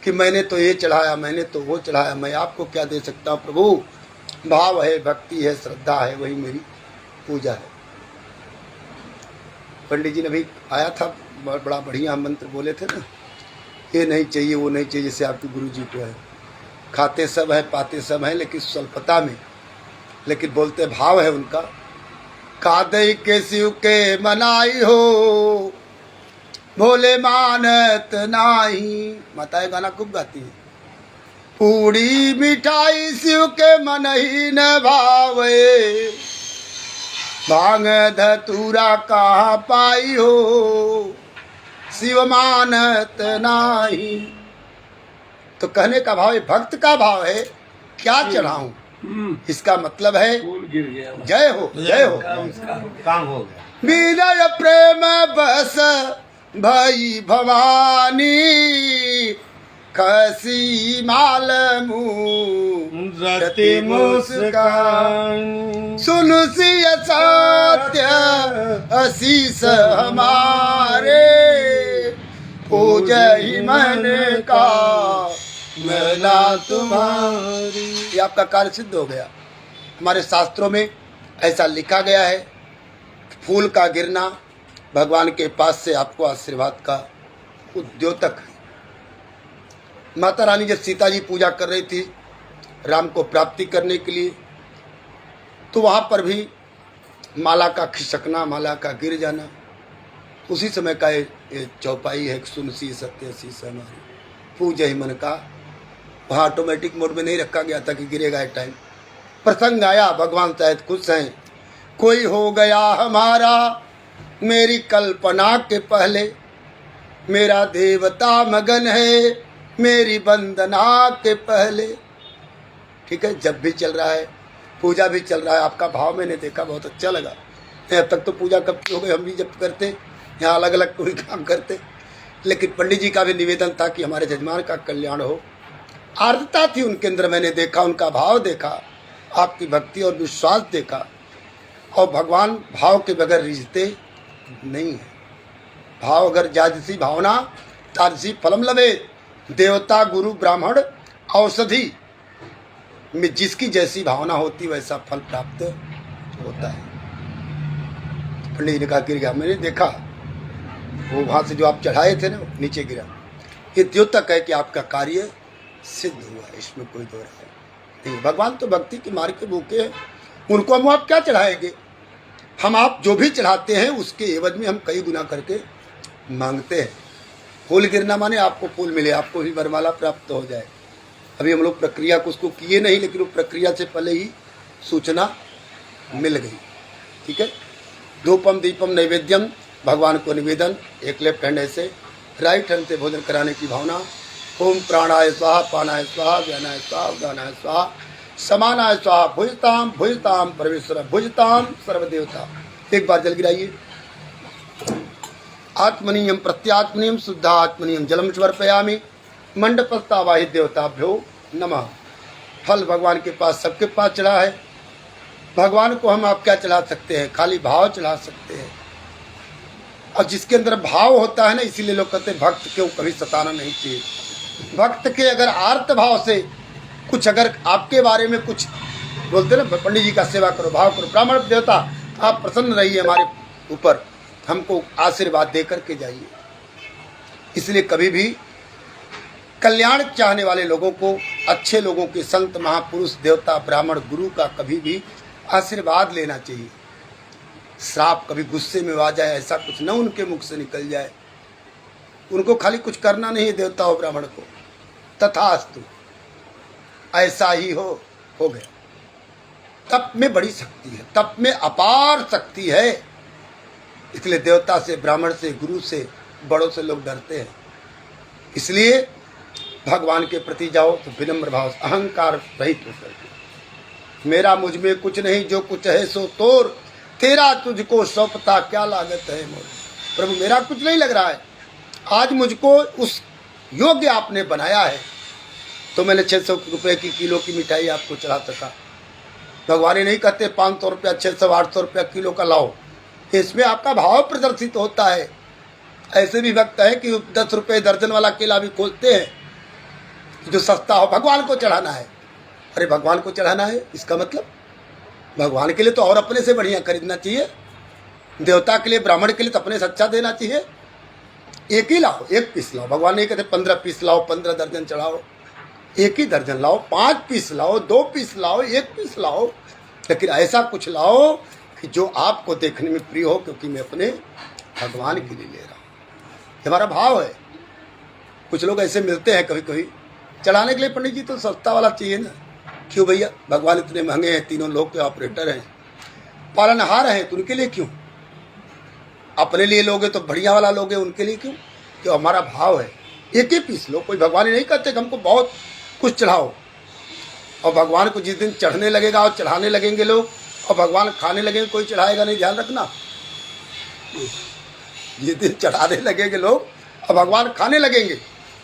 कि मैंने तो ये चढ़ाया, मैंने तो वो चढ़ाया, मैं आपको क्या दे सकता हूँ प्रभु। भाव है, भक्ति है, श्रद्धा है, वही मेरी पूजा है। पंडित जी ने भी आया था, बड़ा बढ़िया मंत्र बोले थे ना, ये नहीं चाहिए वो नहीं चाहिए, जैसे आपके गुरु जी को है। खाते सब है, पाते सब है, लेकिन स्वल्पता में, लेकिन बोलते भाव है उनका। कादई के शिव के मनाई हो, भोले मानत नाही। माताएं गाना खूब गाती है। पूड़ी मिठाई शिव के मन ही न भावे, भांग धतूरा कहाँ पाई हो, शिव मानत नाही। तो कहने का भाव है, भक्त का भाव है, क्या चढ़ाऊं, इसका मतलब है फूल गिर गया। जय हो जय हो। काम हो गया। विनय प्रेम बस भई भवानी, खसी माल रति मुस्कान, सुन सिय सत्य आशीष हमारे, पूजहि मन का मेला तुम्हारी। ये आपका कार्य सिद्ध हो गया। हमारे शास्त्रों में ऐसा लिखा गया है, फूल का गिरना भगवान के पास से आपको आशीर्वाद का उद्योतक है। माता रानी जब सीता जी पूजा कर रही थी राम को प्राप्ति करने के लिए, तो वहाँ पर भी माला का खिसकना, माला का गिर जाना, उसी समय का ये चौपाई है। सुन सी सत्य शीस हमारी, पूजहि मन का। वहाँ ऑटोमेटिक मोड में नहीं रखा गया था कि गिरेगा एक टाइम। प्रसंग आया, भगवान शायद खुश हैं, कोई हो गया हमारा मेरी कल्पना के पहले, मेरा देवता मगन है मेरी वंदना के पहले। ठीक है, जब भी चल रहा है, पूजा भी चल रहा है, आपका भाव मैंने देखा, बहुत अच्छा लगा। अब तक तो पूजा कब की हो गई, हम भी जब करते यहाँ अलग अलग कोई काम करते, लेकिन पंडित जी का भी निवेदन था कि हमारे जजमान का कल्याण हो। आर्द्रता थी उनके अंदर, मैंने देखा, उनका भाव देखा, आपकी भक्ति और विश्वास देखा। और भगवान भाव के बगैर रिझते नहीं है। भाव अगर जाजसी भावना ताजसी फलम लवे, देवता गुरु ब्राह्मण औषधि में जिसकी जैसी भावना होती वैसा फल प्राप्त होता है। पंडित जी ने कहा गिर गया, मैंने देखा वो वहाँ से जो आप चढ़ाए थे ना नीचे गिरा। ये द्योतक है कि आपका कार्य सिद्ध हुआ, इसमें कोई दो राय नहीं। भगवान तो भक्ति के मार्ग के भूखे हैं, उनको हम आप क्या चढ़ाएंगे। हम आप जो भी चढ़ाते हैं उसके एवज में हम कई गुना करके मांगते हैं। फूल गिरना माने आपको फूल मिले, आपको भी वरमाला प्राप्त हो जाए। अभी हम लोग प्रक्रिया को उसको किए नहीं, लेकिन वो प्रक्रिया से पहले ही सूचना मिल गई। ठीक है, धूपम दीपम नैवेद्यम, भगवान को निवेदन, एक लेफ्ट हैंड ऐसे, राइट हैंड से भोजन कराने की भावना। ओम प्राणाय स्वाहा, पानाय स्वाहा, व्यानाय स्वाहा, उदानाय स्वाहा, समानाय स्वाहा, भुजताम भुजताम परमेश्वर, भुजताम सर्वदेवता। एक बार जल गिराइए। आत्मनीयम प्रत्यात्मनीयम शुद्धात्मनीयम जलम समर्पयामि, मंडपस्थावाहित देवताभ्यो नमः। फल भगवान के पास, सबके पास चढ़ा है। भगवान को हम आप क्या चढ़ा सकते हैं, खाली भाव चढ़ा सकते हैं। और जिसके अंदर भाव होता है ना, इसीलिए लोग कहते हैं भक्त क्यों कभी सताना नहीं चाहिए। भक्त के अगर आर्त भाव से कुछ, अगर आपके बारे में कुछ बोलते ना, पंडित जी का सेवा करो, भाव करो, ब्राह्मण देवता आप प्रसन्न रहिए हमारे ऊपर, हमको आशीर्वाद दे करके जाइए। इसलिए कभी भी कल्याण चाहने वाले लोगों को, अच्छे लोगों के, संत महापुरुष देवता ब्राह्मण गुरु का कभी भी आशीर्वाद लेना चाहिए। श्राप कभी गुस्से में आ जाए ऐसा कुछ न उनके मुख से निकल जाए। उनको खाली कुछ करना नहीं है देवता और ब्राह्मण को, तथास्तु, ऐसा ही हो गया। तप में बड़ी शक्ति है, तप में अपार शक्ति है, इसलिए देवता से, ब्राह्मण से, गुरु से, बड़ों से लोग डरते हैं। इसलिए भगवान के प्रति जाओ तो विनम्र भाव, अहंकार रहित होकर के, मेरा मुझ में कुछ नहीं, जो कुछ है सो तोर, तेरा तुझको सौंपता क्या लागत है मोर। प्रभु मेरा कुछ नहीं लग रहा है, आज मुझको उस योग्य आपने बनाया है तो मैंने 600 रुपये की किलो की मिठाई आपको चढ़ा सका। भगवान नहीं कहते 500 रुपया, 600, 800 रुपया किलो का लाओ, इसमें आपका भाव प्रदर्शित होता है। ऐसे भी भक्त है कि 10 रुपये दर्जन वाला केला भी खोजते हैं जो सस्ता हो, भगवान को चढ़ाना है। अरे भगवान को चढ़ाना है, इसका मतलब भगवान के लिए तो और अपने से बढ़िया खरीदना चाहिए, देवता के लिए, ब्राह्मण के लिए तो अपने से अच्छा देना चाहिए। एक ही लाओ, 1 पीस लाओ, भगवान नहीं कहते 15 पीस लाओ, 15 दर्जन चढ़ाओ, 1 ही दर्जन लाओ, 5 पीस लाओ, 2 पीस लाओ, 1 पीस लाओ, लेकिन ऐसा कुछ लाओ कि जो आपको देखने में प्रिय हो, क्योंकि मैं अपने भगवान के लिए ले रहा हूँ। हमारा भाव है। कुछ लोग ऐसे मिलते हैं कभी कभी चढ़ाने के लिए, पंडित जी तो सस्ता वाला चाहिए ना। क्यों भैया, भगवान इतने महंगे हैं, तीनों लोग के ऑपरेटर हैं, पालनहार हैं, तो उनके लिए क्यों? अपने लिए लोगे तो बढ़िया वाला लोगे, उनके लिए क्यों? क्यों हमारा भाव है। 1 ही पीस लो, कोई भगवान नहीं कहते कि हमको बहुत कुछ चढ़ाओ। और भगवान को जिस दिन चढ़ने लगेगा और चढ़ाने लगेंगे लोग, और भगवान खाने लगेंगे, कोई चढ़ाएगा नहीं, ध्यान रखना। जिस दिन चढ़ाने लगेंगे लोग और भगवान खाने लगेंगे,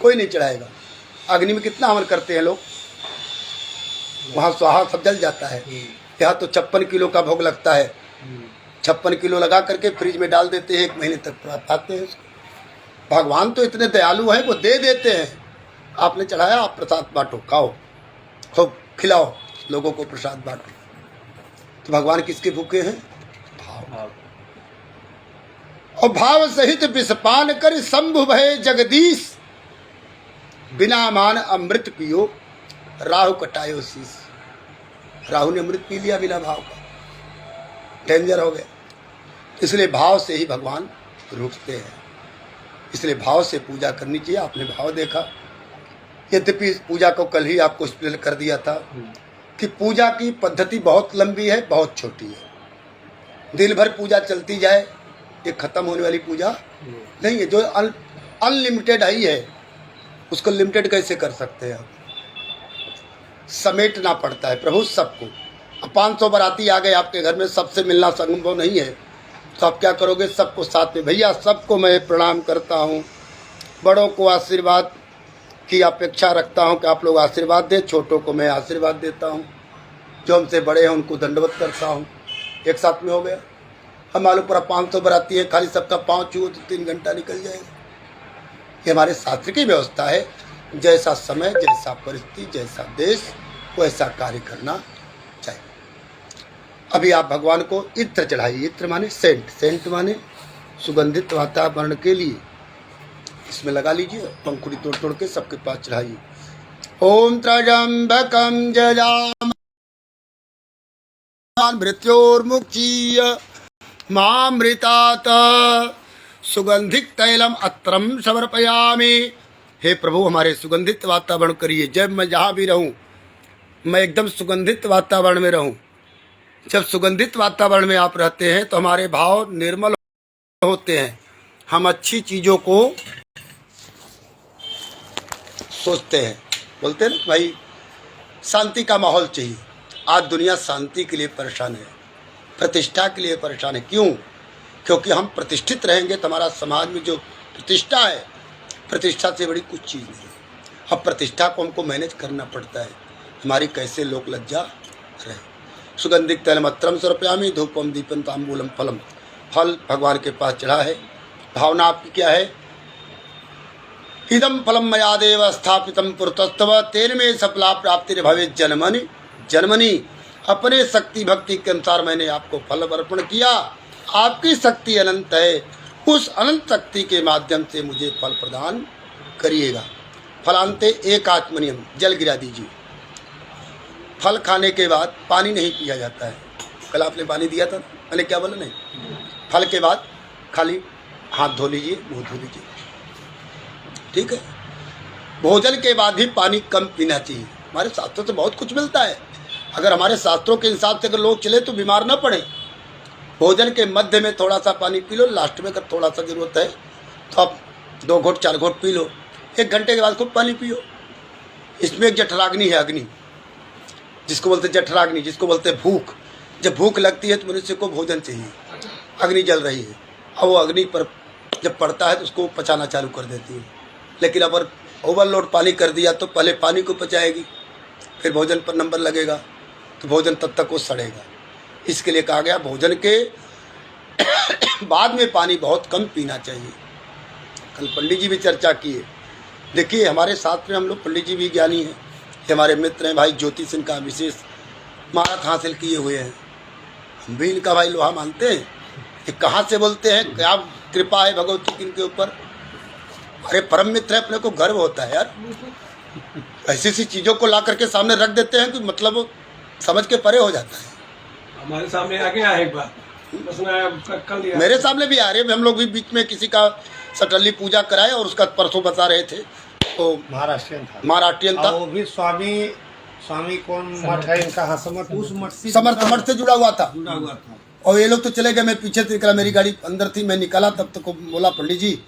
कोई नहीं चढ़ाएगा। अग्नि में कितना अमल करते हैं लोग, वहाँ स्वाहा सब जल जाता है। यहाँ तो 56 किलो का भोग लगता है, 56 किलो लगा करके फ्रिज में डाल देते हैं, 1 महीने तक पाते हैं उसको। भगवान तो इतने दयालु हैं, वो दे देते हैं। आपने चढ़ाया, आप प्रसाद बांटो, खाओ, खूब खिलाओ लोगों को, प्रसाद बांटो। तो भगवान किसके भूखे हैं? भाव। और भाव सहित विषपान कर शंभु भय जगदीश, बिना मान अमृत पियो राहु कटायो शीश। राहु ने अमृत पी लिया बिना भाव का, डेंजर हो गया। इसलिए भाव से ही भगवान रुकते हैं, इसलिए भाव से पूजा करनी चाहिए। आपने भाव देखा, यद्यपि पूजा को कल ही आपको एक्सप्लेन कर दिया था कि पूजा की पद्धति बहुत लंबी है, बहुत छोटी है। दिन भर पूजा चलती जाए, ये खत्म होने वाली पूजा नहीं है। जो अनलिमिटेड ही है, उसको लिमिटेड कैसे कर सकते हैं आप? समेटना पड़ता है प्रभु सबको। अब 500 बाराती आ गए आपके घर में, सबसे मिलना संभव नहीं है, तो आप क्या करोगे? सबको साथ में, भैया सबको मैं प्रणाम करता हूँ, बड़ों को आशीर्वाद की अपेक्षा रखता हूँ कि आप लोग आशीर्वाद दें, छोटों को मैं आशीर्वाद देता हूँ, जो हमसे बड़े हैं उनको दंडवत करता हूँ। एक साथ में हो गया। हम मालूम पड़ा 500 बाराती है, खाली सबका पाँव छुओ तो 3 घंटा निकल जाएगा। ये हमारे शास्त्र की व्यवस्था है, जैसा समय, जैसा परिस्थिति, जैसा देश, वैसा कार्य करना चाहिए। अभी आप भगवान को इत्र चढ़ाइए। इत्र माने सेंट, सेंट माने सुगंधित वातावरण के लिए। इसमें लगा लीजिए, पंखुड़ी तोड़ तोड़ के सबके पास चढ़ाइए। ओम त्र्यंबकं जजामहे मृत्योर्मुक्षीय मामृतात् सुगंधित तैलम अत्रम समर्पयामि। हे प्रभु, हमारे सुगंधित वातावरण करिए। जब मैं जहाँ भी रहूँ, मैं एकदम सुगंधित वातावरण में रहूँ। जब सुगंधित वातावरण में आप रहते हैं तो हमारे भाव निर्मल होते हैं, हम अच्छी चीज़ों को सोचते हैं। बोलते हैं ना भाई, शांति का माहौल चाहिए। आज दुनिया शांति के लिए परेशान है, प्रतिष्ठा के लिए परेशान है। क्यों? क्योंकि हम प्रतिष्ठित रहेंगे तो हमारा समाज में जो प्रतिष्ठा है, प्रतिष्ठा से बड़ी कुछ चीज़ नहीं। अब प्रतिष्ठा को हमको मैनेज करना पड़ता है, हमारी कैसे लोक लज्जा रहे। सुगंधित तैलमत्रम समर्पयामि धूपम दीपम तांबूलम फलम। फल भगवान के पास चढ़ा है। भावना आपकी क्या है? इदम फलम मया देव स्थापितम पुरतस्तव तेन में सफला प्राप्ति भवेत् जन्मनि जन्मनि। अपने शक्ति भक्ति के अनुसार मैंने आपको फल अर्पण किया। आपकी शक्ति अनंत है, उस अनंत शक्ति के माध्यम से मुझे फल प्रदान करिएगा। फलांते एक आत्मनियम, जल गिरा दीजिए। फल खाने के बाद पानी नहीं पिया जाता है। कल आपने पानी दिया था, मैंने क्या बोला? नहीं। फल के बाद खाली हाथ धो लीजिए, मुँह धो लीजिए, ठीक है। भोजन के बाद भी पानी कम पीना चाहिए। हमारे शास्त्रों से बहुत कुछ मिलता है। अगर हमारे शास्त्रों के हिसाब से अगर लोग चले तो बीमार ना पड़े। भोजन के मध्य में थोड़ा सा पानी पी लो, लास्ट में अगर थोड़ा सा ज़रूरत है तो आप 2 घोट 4 घोट पी लो। 1 घंटे के बाद खूब पानी पियो। इसमें एक जठराग्नि है, अग्नि जिसको बोलते जठराग्नि, जिसको बोलते भूख। जब भूख लगती है तो मनुष्य को भोजन चाहिए। अग्नि जल रही है और वो अग्नि पर जब पड़ता है तो उसको पचाना चालू कर देती है। लेकिन अगर ओवरलोड पानी कर दिया तो पहले पानी को पचाएगी, फिर भोजन पर नंबर लगेगा तो भोजन तब तक वो सड़ेगा। इसके लिए कहा गया भोजन के बाद में पानी बहुत कम पीना चाहिए। कल पंडित जी भी चर्चा किए। देखिए हमारे साथ में हम लोग पंडित जी भी ज्ञानी हैं, ये हमारे मित्र हैं। भाई ज्योतिष इनका विशेष महारत हासिल किए हुए हैं। हम भी इनका भाई लोहा मानते हैं। ये कहाँ से बोलते हैं, क्या कृपा है भगवती की इनके ऊपर। अरे परम मित्र है, अपने को गर्व होता है यार। ऐसी ऐसी चीज़ों को ला करके सामने रख देते हैं कि मतलब समझ के परे हो जाता है। हमारे सामने आ गया है एक बार, उसने कल दिया। मेरे सामने भी आ रहे हैं। हम लोग भी बीच में किसी का सटल्ली पूजा कराए और उसका परसों बता रहे थे, तो महाराष्ट्रियन था। वो भी स्वामी कौन मठ है इनका, हसमठ, उस मठ से समर्थ मठ से जुड़ा हुआ था। जुड़ा हुआ था। और ये लोग तो चले गए, मैं पीछे से निकला, मेरी गाड़ी अंदर थी, मैं निकला तब तक तो बोला पंडित जी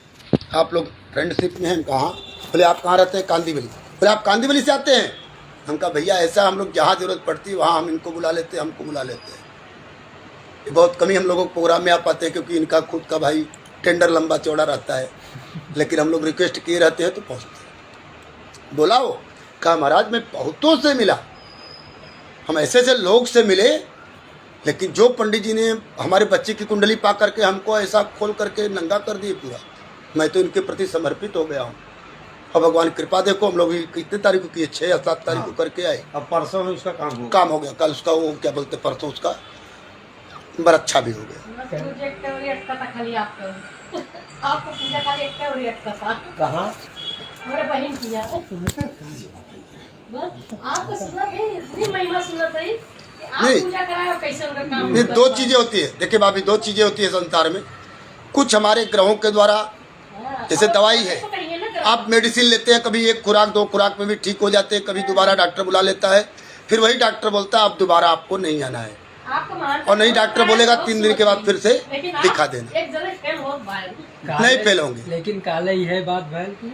आप लोग फ्रेंडशिप में हैं। कहाँ? बोले आप कहाँ रहते हैं? कांदीवली। बोले आप कांदीवली से आते हैं? हम कहा भैया ऐसा, हम लोग जहाँ जरूरत पड़ती है वहाँ हम इनको बुला लेते हैं, हमको बुला लेते हैं। ये बहुत कम ही हम लोगों को प्रोग्राम में आ पाते हैं क्योंकि इनका खुद का भाई टेंडर लंबा चौड़ा रहता है। लेकिन हम लोग रिक्वेस्ट किए रहते हैं तो पहुँचते हैं। बोला वो कहा महाराज मैं बहुतों से मिला, हम ऐसे ऐसे लोग से मिले, लेकिन जो पंडित जी ने हमारे बच्चे की कुंडली पा करके हमको ऐसा खोल करके नंगा कर दिए पूरा, मैं तो इनके प्रति समर्पित हो गया हूँ। और भगवान कृपा देखो, हम लोग भी कितने तारीख को किए, 6 या 7 तारीख को करके आए। अब परसों में उसका काम हो गया। कल उसका वो क्या बोलते परसों उसका बड़ा अच्छा भी हो गया। कहाँ? बहन किया आपको सुना थे, इतनी महिमा सुना था आप पूजा कराए और कैसे उनका काम। ये 2 चीजें होती है, देखिए भाभी 2 चीजें होती है संसार में। कुछ हमारे ग्रहों के द्वारा, जैसे दवाई है, आप मेडिसिन लेते हैं, कभी 1 खुराक 2 खुराक में भी ठीक हो जाते हैं, कभी दोबारा डॉक्टर बुला लेता है, फिर वही डॉक्टर बोलता है अब दोबारा आपको नहीं आना है, और नहीं डॉक्टर बोलेगा 3 दिन के बाद फिर से दिखा देना। नहीं फेल होंगे। लेकिन काला ही है बात बैल की।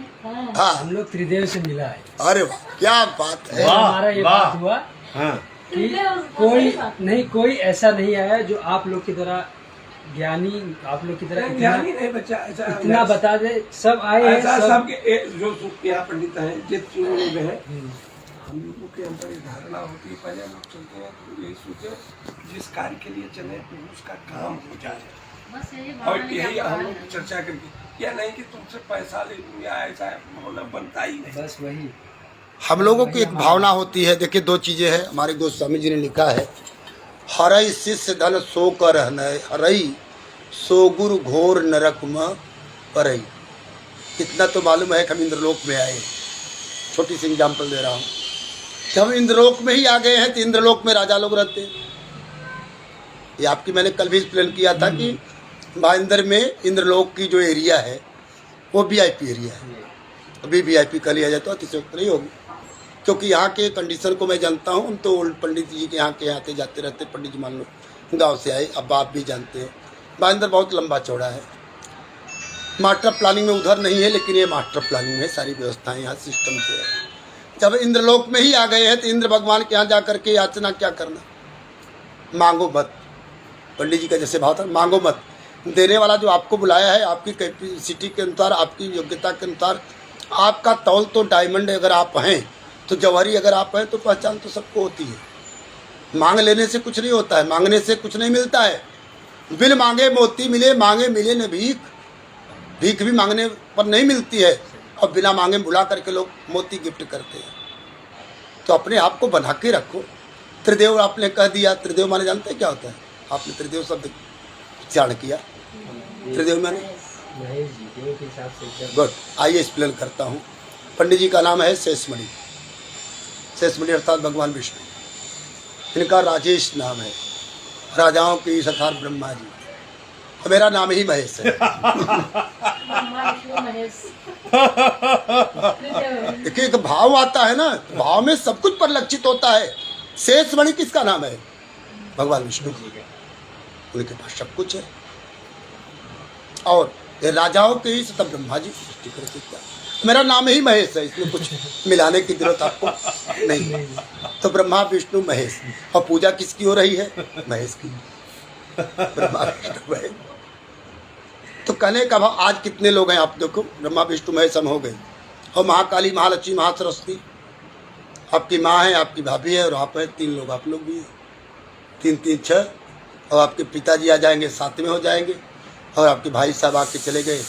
हाँ हम लोग त्रिदेव से मिला है। अरे वाह क्या बात है। हमारा ये बात हुआ हाँ। कि कोई ऐसा नहीं आया जो आप लोग की तरह ज्ञानी, आप लोग की तरह ज्ञानी नहीं बच्चा, इतना बता दे। सब आए हैं, सब जो यहाँ पंडित है जितने लोग हैं, हम लोगों के अंदर एक धारणा होती है, पहले लोग चलते हैं तो यही सोचे जिस कार्य के लिए चले तो उसका काम हो जाए, और यही हम लोग चर्चा करके, या नहीं कि तुमसे पैसा ले लूँ या ऐसा मामला बनता ही नहीं। बस वही हम लोगों की एक भावना होती है। देखिए 2 चीजें हैं, हमारे गोस्वामी जी ने लिखा है, हरई शिष्य धन सो कर हरई सो गुरु घोर नरक में परई। इतना तो मालूम है कि हम इंद्रलोक में आए। छोटी सी एग्जाम्पल दे रहा हूँ, जब हम इंद्रलोक में ही आ गए हैं तो इंद्रलोक में राजा लोग रहते हैं। ये आपकी मैंने कल भी एक्सप्लेन किया था कि भाईंदर में इंद्रलोक की जो एरिया है वो VIP एरिया है। अभी VIP का लिया जाए तो अतिशयोक्ति नहीं होगी, क्योंकि यहाँ के कंडीशन को मैं जानता हूँ। हम तो ओल्ड पंडित जी के यहाँ के आते जाते रहते, पंडित जी मान लो गाँव से आए, अब आप भी जानते हैं भाईंदर बहुत लंबा चौड़ा है। मास्टर प्लानिंग में उधर नहीं है, लेकिन ये मास्टर प्लानिंग में सारी व्यवस्थाएं यहाँ सिस्टम से है। जब इंद्रलोक में ही आ गए हैं तो इंद्र भगवान के यहाँ जा करके याचना क्या करना, मांगो मत। पंडित जी का जैसे भाव था, मांगो मत। देने वाला जो आपको बुलाया है, आपकी कैपेसिटी के अनुसार, आपकी योग्यता के अनुसार, आपका तौल तो डायमंड अगर आप हैं तो जवाहरी अगर आप हैं तो पहचान तो सबको होती है। मांग लेने से कुछ नहीं होता है, मांगने से कुछ नहीं मिलता है। बिन मांगे मोती मिले, मांगे मिले न भीख। भीख भी मांगने पर नहीं मिलती है, और बिना मांगे बुला करके लोग मोती गिफ्ट करते हैं। तो अपने आप को बना के रखो। त्रिदेव आपने कह दिया, त्रिदेव माने जानते हैं क्या होता है? आपने त्रिदेव शब्द उच्चारण किया, त्रिदेव माने गुड। आइए एक्सप्लेन करता हूँ। पंडित जी का नाम है शेषमणि। शेषमणि अर्थात भगवान विष्णु। इनका राजेश नाम है, राजाओं के सरदार ब्रह्मा जी। मेरा नाम ही महेश है। ब्रह्मा विष्णु महेश। देखिए एक भाव आता है ना, भाव में सब कुछ परिलक्षित होता है। शेष मणि किसका नाम है? भगवान विष्णु जी का। उनके पास सब कुछ है। और ये राजाओं के ही तब ब्रह्मा जी सृष्टि करके क्या, मेरा नाम ही महेश है, इसमें कुछ मिलाने की जरूरत आपको नहीं। तो ब्रह्मा विष्णु महेश, और पूजा किसकी हो रही है? महेश की। ब्रह्मा विष्णु महेश। तो कहने का भाव, आज कितने लोग हैं आप देखो, ब्रह्मा विष्णु महेश हम हो गए। और महाकाली, महालक्ष्मी, महासरस्वती आपकी माँ है, आपकी भाभी है और आप है, 3 लोग आप लोग भी हैं। 3 3 6, और आपके पिताजी आ जाएंगे 7 में हो जाएंगे, और आपके भाई साहब आके चले गए,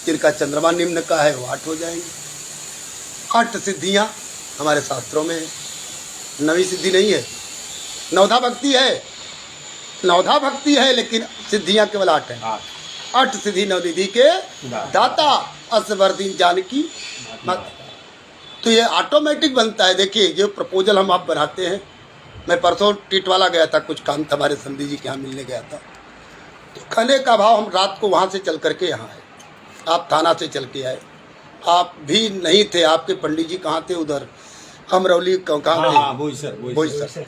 जिनका चंद्रमा निम्न का है वो 8 हो जाएंगे। 8 सिद्धियाँ हमारे शास्त्रों में है। 9वीं सिद्धि नहीं है, 9धा भक्ति है, 9धा भक्ति है, लेकिन सिद्धियाँ केवल 8 हैं। 8 सिद्धि 9 निधि के दाता, असवर्दीन जानकी माता। तो ये ऑटोमेटिक बनता है। देखिए जो प्रपोजल हम आप बनाते हैं, मैं परसों टिटवाला गया था, कुछ काम था, हमारे संधि जी के यहाँ मिलने गया था। तो खाने का भाव, हम रात को वहाँ से चल करके यहाँ आए, आप थाना से चल के आए, आप भी नहीं थे, आपके पंडित जी कहाँ थे? उधर अमरौली कहाँ थे? बोईसर,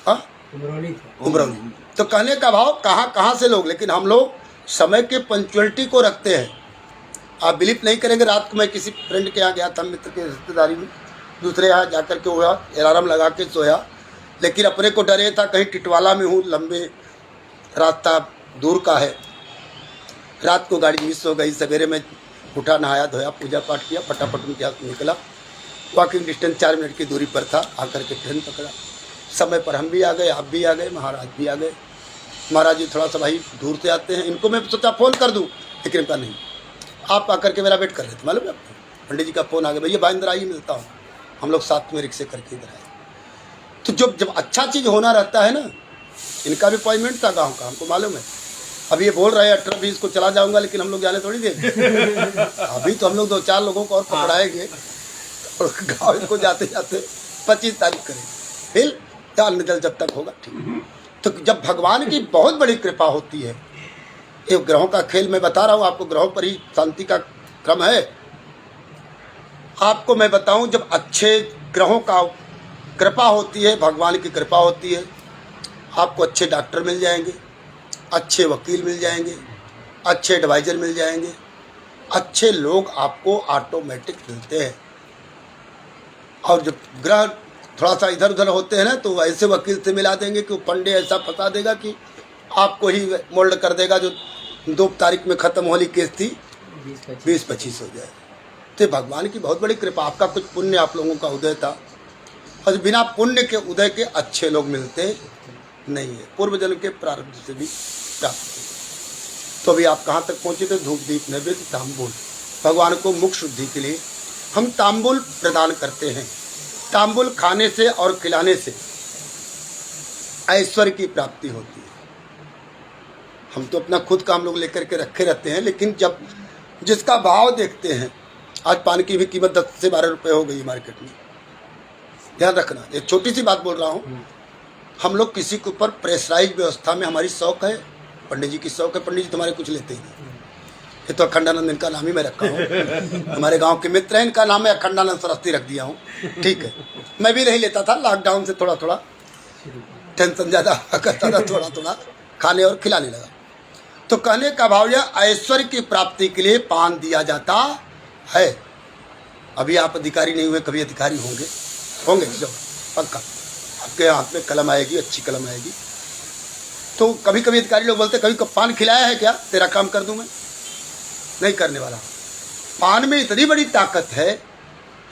हाँ उमरौली। तो कहने का भाव, कहाँ से लोग, लेकिन हम लोग समय के पंक्चुअलिटी को रखते हैं। आप बिलीव नहीं करेंगे, रात को मैं किसी फ्रेंड के यहाँ गया था, मित्र के रिश्तेदारी में, दूसरे यहाँ जा कर के हुआ, अलार्म लगा के सोया, लेकिन अपने को डरे था कहीं टिटवाला में हूँ, लंबे रास्ता दूर का है। रात को गाड़ी मिस हो गई, सवेरे में उठा, नहाया धोया, पूजा पाठ किया, फटाफट उनके हाथ निकला। वॉकिंग डिस्टेंस 4 मिनट की दूरी पर था, आकर के ट्रेन पकड़ा। समय पर हम भी आ गए, आप भी आ गए, महाराज भी आ गए। महाराज जी थोड़ा सा भाई दूर से आते हैं, इनको मैं सोचा फ़ोन कर दूँ, लेकिन इनका नहीं, आप आकर के मेरा वेट कर रहे थे। मालूम है आपको, पंडित जी का फ़ोन आ गया, भैया भाईंद्र आइए, मिलता हूँ। हम लोग साथ में रिक्शे करके इधर आए। तो जब अच्छा चीज़ होना रहता है ना, इनका भी अपॉइंटमेंट था गाँव का, हमको मालूम है। अब ये बोल रहे हैं 18-20 को चला जाऊंगा, लेकिन हम लोग जाने थोड़ी देंगे। अभी तो हम लोग 2-4 लोगों को और पकड़ाएंगे, और गाँव इनको जाते जाते 25 तारीख करेंगे, फिर दाल निदल जब तक होगा ठीक। तो जब भगवान की बहुत बड़ी कृपा होती है, ये ग्रहों का खेल मैं बता रहा हूँ आपको, ग्रहों पर ही शांति का क्रम है। आपको मैं बताऊं, जब अच्छे ग्रहों का कृपा होती है, भगवान की कृपा होती है, आपको अच्छे डॉक्टर मिल जाएंगे, अच्छे वकील मिल जाएंगे, अच्छे एडवाइज़र मिल जाएंगे, अच्छे लोग आपको ऑटोमेटिक मिलते हैं। और जब ग्रह थोड़ा सा इधर उधर होते हैं ना, तो ऐसे वकील से मिला देंगे कि वो पंडे ऐसा फंसा देगा कि आपको ही मोल्ड कर देगा। जो 2 तारीख में ख़त्म होली केस थी, 20-25 हो जाए। तो भगवान की बहुत बड़ी कृपा, आपका कुछ पुण्य, आप लोगों का उदय था, और बिना पुण्य के उदय के अच्छे लोग मिलते नहीं है, पूर्व जन्म के प्रारब्ध से भी प्राप्त होते। तो अभी आप कहाँ तक पहुँचे थे? धूप दीप नैवेद्य तांबूल, भगवान को मुख शुद्धि के लिए हम तांबूल प्रदान करते हैं। तांबूल खाने से और खिलाने से ऐश्वर्य की प्राप्ति होती है। हम तो अपना खुद का हम लोग लेकर के रखे रहते हैं, लेकिन जब जिसका भाव देखते हैं, आज पान की भी कीमत 10 से 12 रुपये हो गई मार्केट में। ध्यान रखना, एक छोटी सी बात बोल रहा हूँ, हम लोग किसी के ऊपर प्रेशराइज व्यवस्था में, हमारी शौक है, पंडित जी की शौक है, पंडित जी तुम्हारे कुछ लेते ही नहीं। ये तो अखंडानंद, इनका नाम ही मैं रखा हूँ, हमारे गांव के मित्र हैं, इनका नाम है अखंडानंद सरस्वती रख दिया हूँ, ठीक है। मैं भी नहीं लेता था, लॉकडाउन से थोड़ा थोड़ा टेंशन ज़्यादा करता था, थोड़ा थोड़ा खाने और खिलाने लगा। तो कहने का भाव यह, ऐश्वर्य की प्राप्ति के लिए पान दिया जाता है। अभी आप अधिकारी नहीं हुए, कभी अधिकारी होंगे जो पक्का आपके हाथ में कलम आएगी, अच्छी कलम आएगी। तो कभी कभी अधिकारी लोग बोलते, कभी पान खिलाया है क्या, तेरा काम कर दूं मैं? नहीं करने वाला। पान में इतनी बड़ी ताकत है,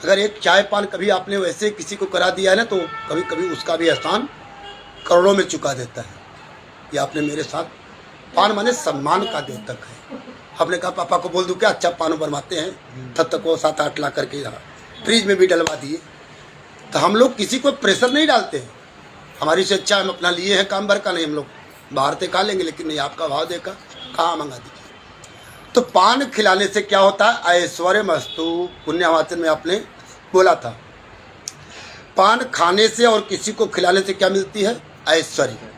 अगर एक चाय पान कभी आपने वैसे किसी को करा दिया है ना, तो कभी कभी उसका भी एहसान करोड़ों में चुका देता है। ये आपने मेरे साथ, पान माने सम्मान का द्योतक है। आपने कहा पापा को बोल दूं क्या, अच्छा पान बनवाते हैं, तब तक वो 7-8 ला करके फ्रिज में भी डलवा दिए। तो हम लोग किसी को प्रेशर नहीं डालते हैं, हमारी से अच्छा हम अपना लिए हैं, काम भर का नहीं, हम लोग बाहर से खा लेंगे, लेकिन नहीं, आपका भाव देखा, कहाँ मंगा दीजिए। तो पान खिलाने से क्या होता है? ऐश्वर्य मस्तु, पुण्यवाचन में आपने बोला था। पान खाने से और किसी को खिलाने से क्या मिलती है? ऐश्वर्य।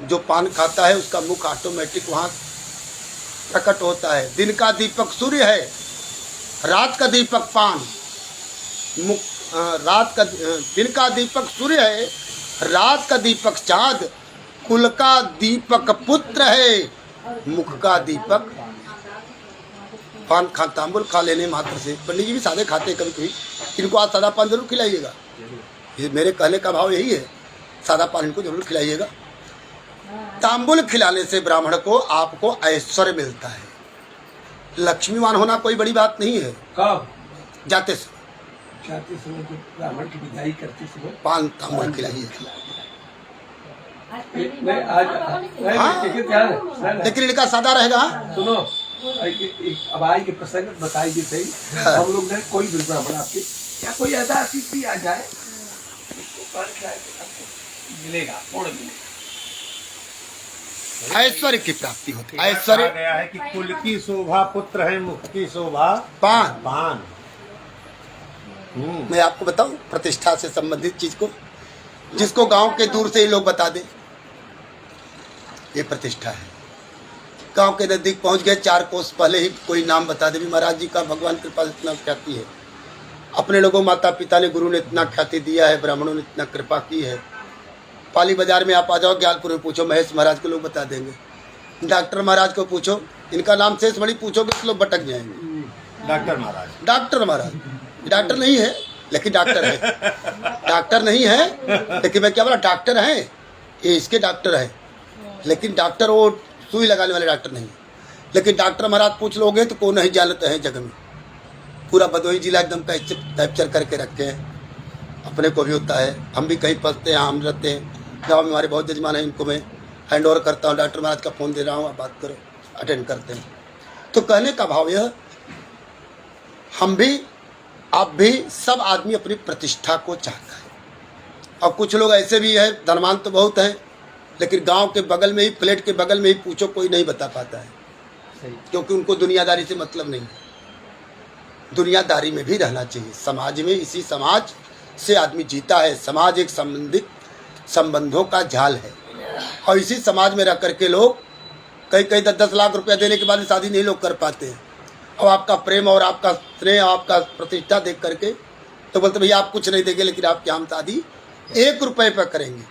जो पान खाता है उसका मुख ऑटोमेटिक वहाँ प्रकट होता है। दिन का दीपक सूर्य है, रात का दीपक पान। दिन का दीपक सूर्य है, रात का दीपक चाँद, कुल का दीपक पुत्र है, मुख का दीपक पान खा तांबुल खा लेने मात्र से। पंडित जी भी सादे खाते हैं कभी कभी, इनको आज सादा पान जरूर खिलाइएगा। ये मेरे कहने का भाव यही है, सादा पान इनको जरूर खिलाइएगा। तांबुल खिलाने से ब्राह्मण को आपको ऐश्वर्य मिलता है। लक्ष्मीवान होना कोई बड़ी बात नहीं है। कब जाते समय जो ब्राह्मण की विदाई करते समय पान तांबुल खिलाइए। मैं आज हाँ? देखिए क्या है, लेकिन इनका सादा रहेगा। सुनो अब आज के प्रसंग बताइए सही। हम लोग ने कोई भी ब्राह्मण आपके या कोई ऐसा अतिथि आ जाए उसको पान खिलाए तो आपको मिलेगा, पूर्ण मिलेगा। ऐश्वर्य की प्राप्ति होती है। कहा ऐश्वर्य गया है कि कुल की शोभा पुत्र है, मुख की शोभा पान। पान। मैं आपको बताऊं प्रतिष्ठा से संबंधित चीज को, जिसको गांव के दूर से ही लोग बता दें, ये प्रतिष्ठा है। गांव के नजदीक पहुंच गए, 4 कोस पहले ही कोई नाम बता दे, भी महाराज जी का भगवान कृपा से इतना ख्याति है। अपने लोगों माता पिता ने गुरु ने इतना ख्याति दिया है, ब्राह्मणों ने इतना कृपा की है। पाली बाजार में आप आ जाओ, ज्ञानपुर में पूछो, महेश महाराज को लोग बता देंगे। डॉक्टर महाराज को पूछो, इनका नाम शेष मणि पूछोगे तो लोग भटक जाएंगे। डॉक्टर महाराज, डॉक्टर महाराज डॉक्टर नहीं है लेकिन डॉक्टर है। डॉक्टर नहीं है लेकिन मैं क्या बोला, डॉक्टर है, ये इसके डॉक्टर है, लेकिन डॉक्टर वो सुई लगाने वाले डॉक्टर नहीं। लेकिन डॉक्टर महाराज पूछ लोगे तो कौन नहीं जानते हैं जगह में। पूरा भदोही जिला एकदम कैप्चर करके रखे हैं। अपने को भी होता है, हम भी कहीं फंसते हैं, हम रहते हैं गाँव में, हमारे बहुत जजमान हैं, इनको मैं हैंड ओवर करता हूँ, डॉक्टर महाराज का फ़ोन दे रहा हूँ, आप बात करो, अटेंड करते हैं। तो कहने का भाव यह, हम भी आप भी सब आदमी अपनी प्रतिष्ठा को चाहता है। और कुछ लोग ऐसे भी है, धनवान तो बहुत हैं, लेकिन गांव के बगल में ही, प्लेट के बगल में ही पूछो, कोई नहीं बता पाता है, क्योंकि उनको दुनियादारी से मतलब नहीं। दुनियादारी में भी रहना चाहिए, समाज में, इसी समाज से आदमी जीता है। समाज एक संबंधों का जाल है, और इसी समाज में रह करके लोग कई 10-10 लाख रुपया देने के बाद शादी नहीं लोग कर पाते हैं। और आपका प्रेम और आपका स्नेह, आपका प्रतिष्ठा देख करके तो बोलते भैया आप कुछ नहीं देंगे, लेकिन आपकी हम शादी 1 रुपये पर करेंगे।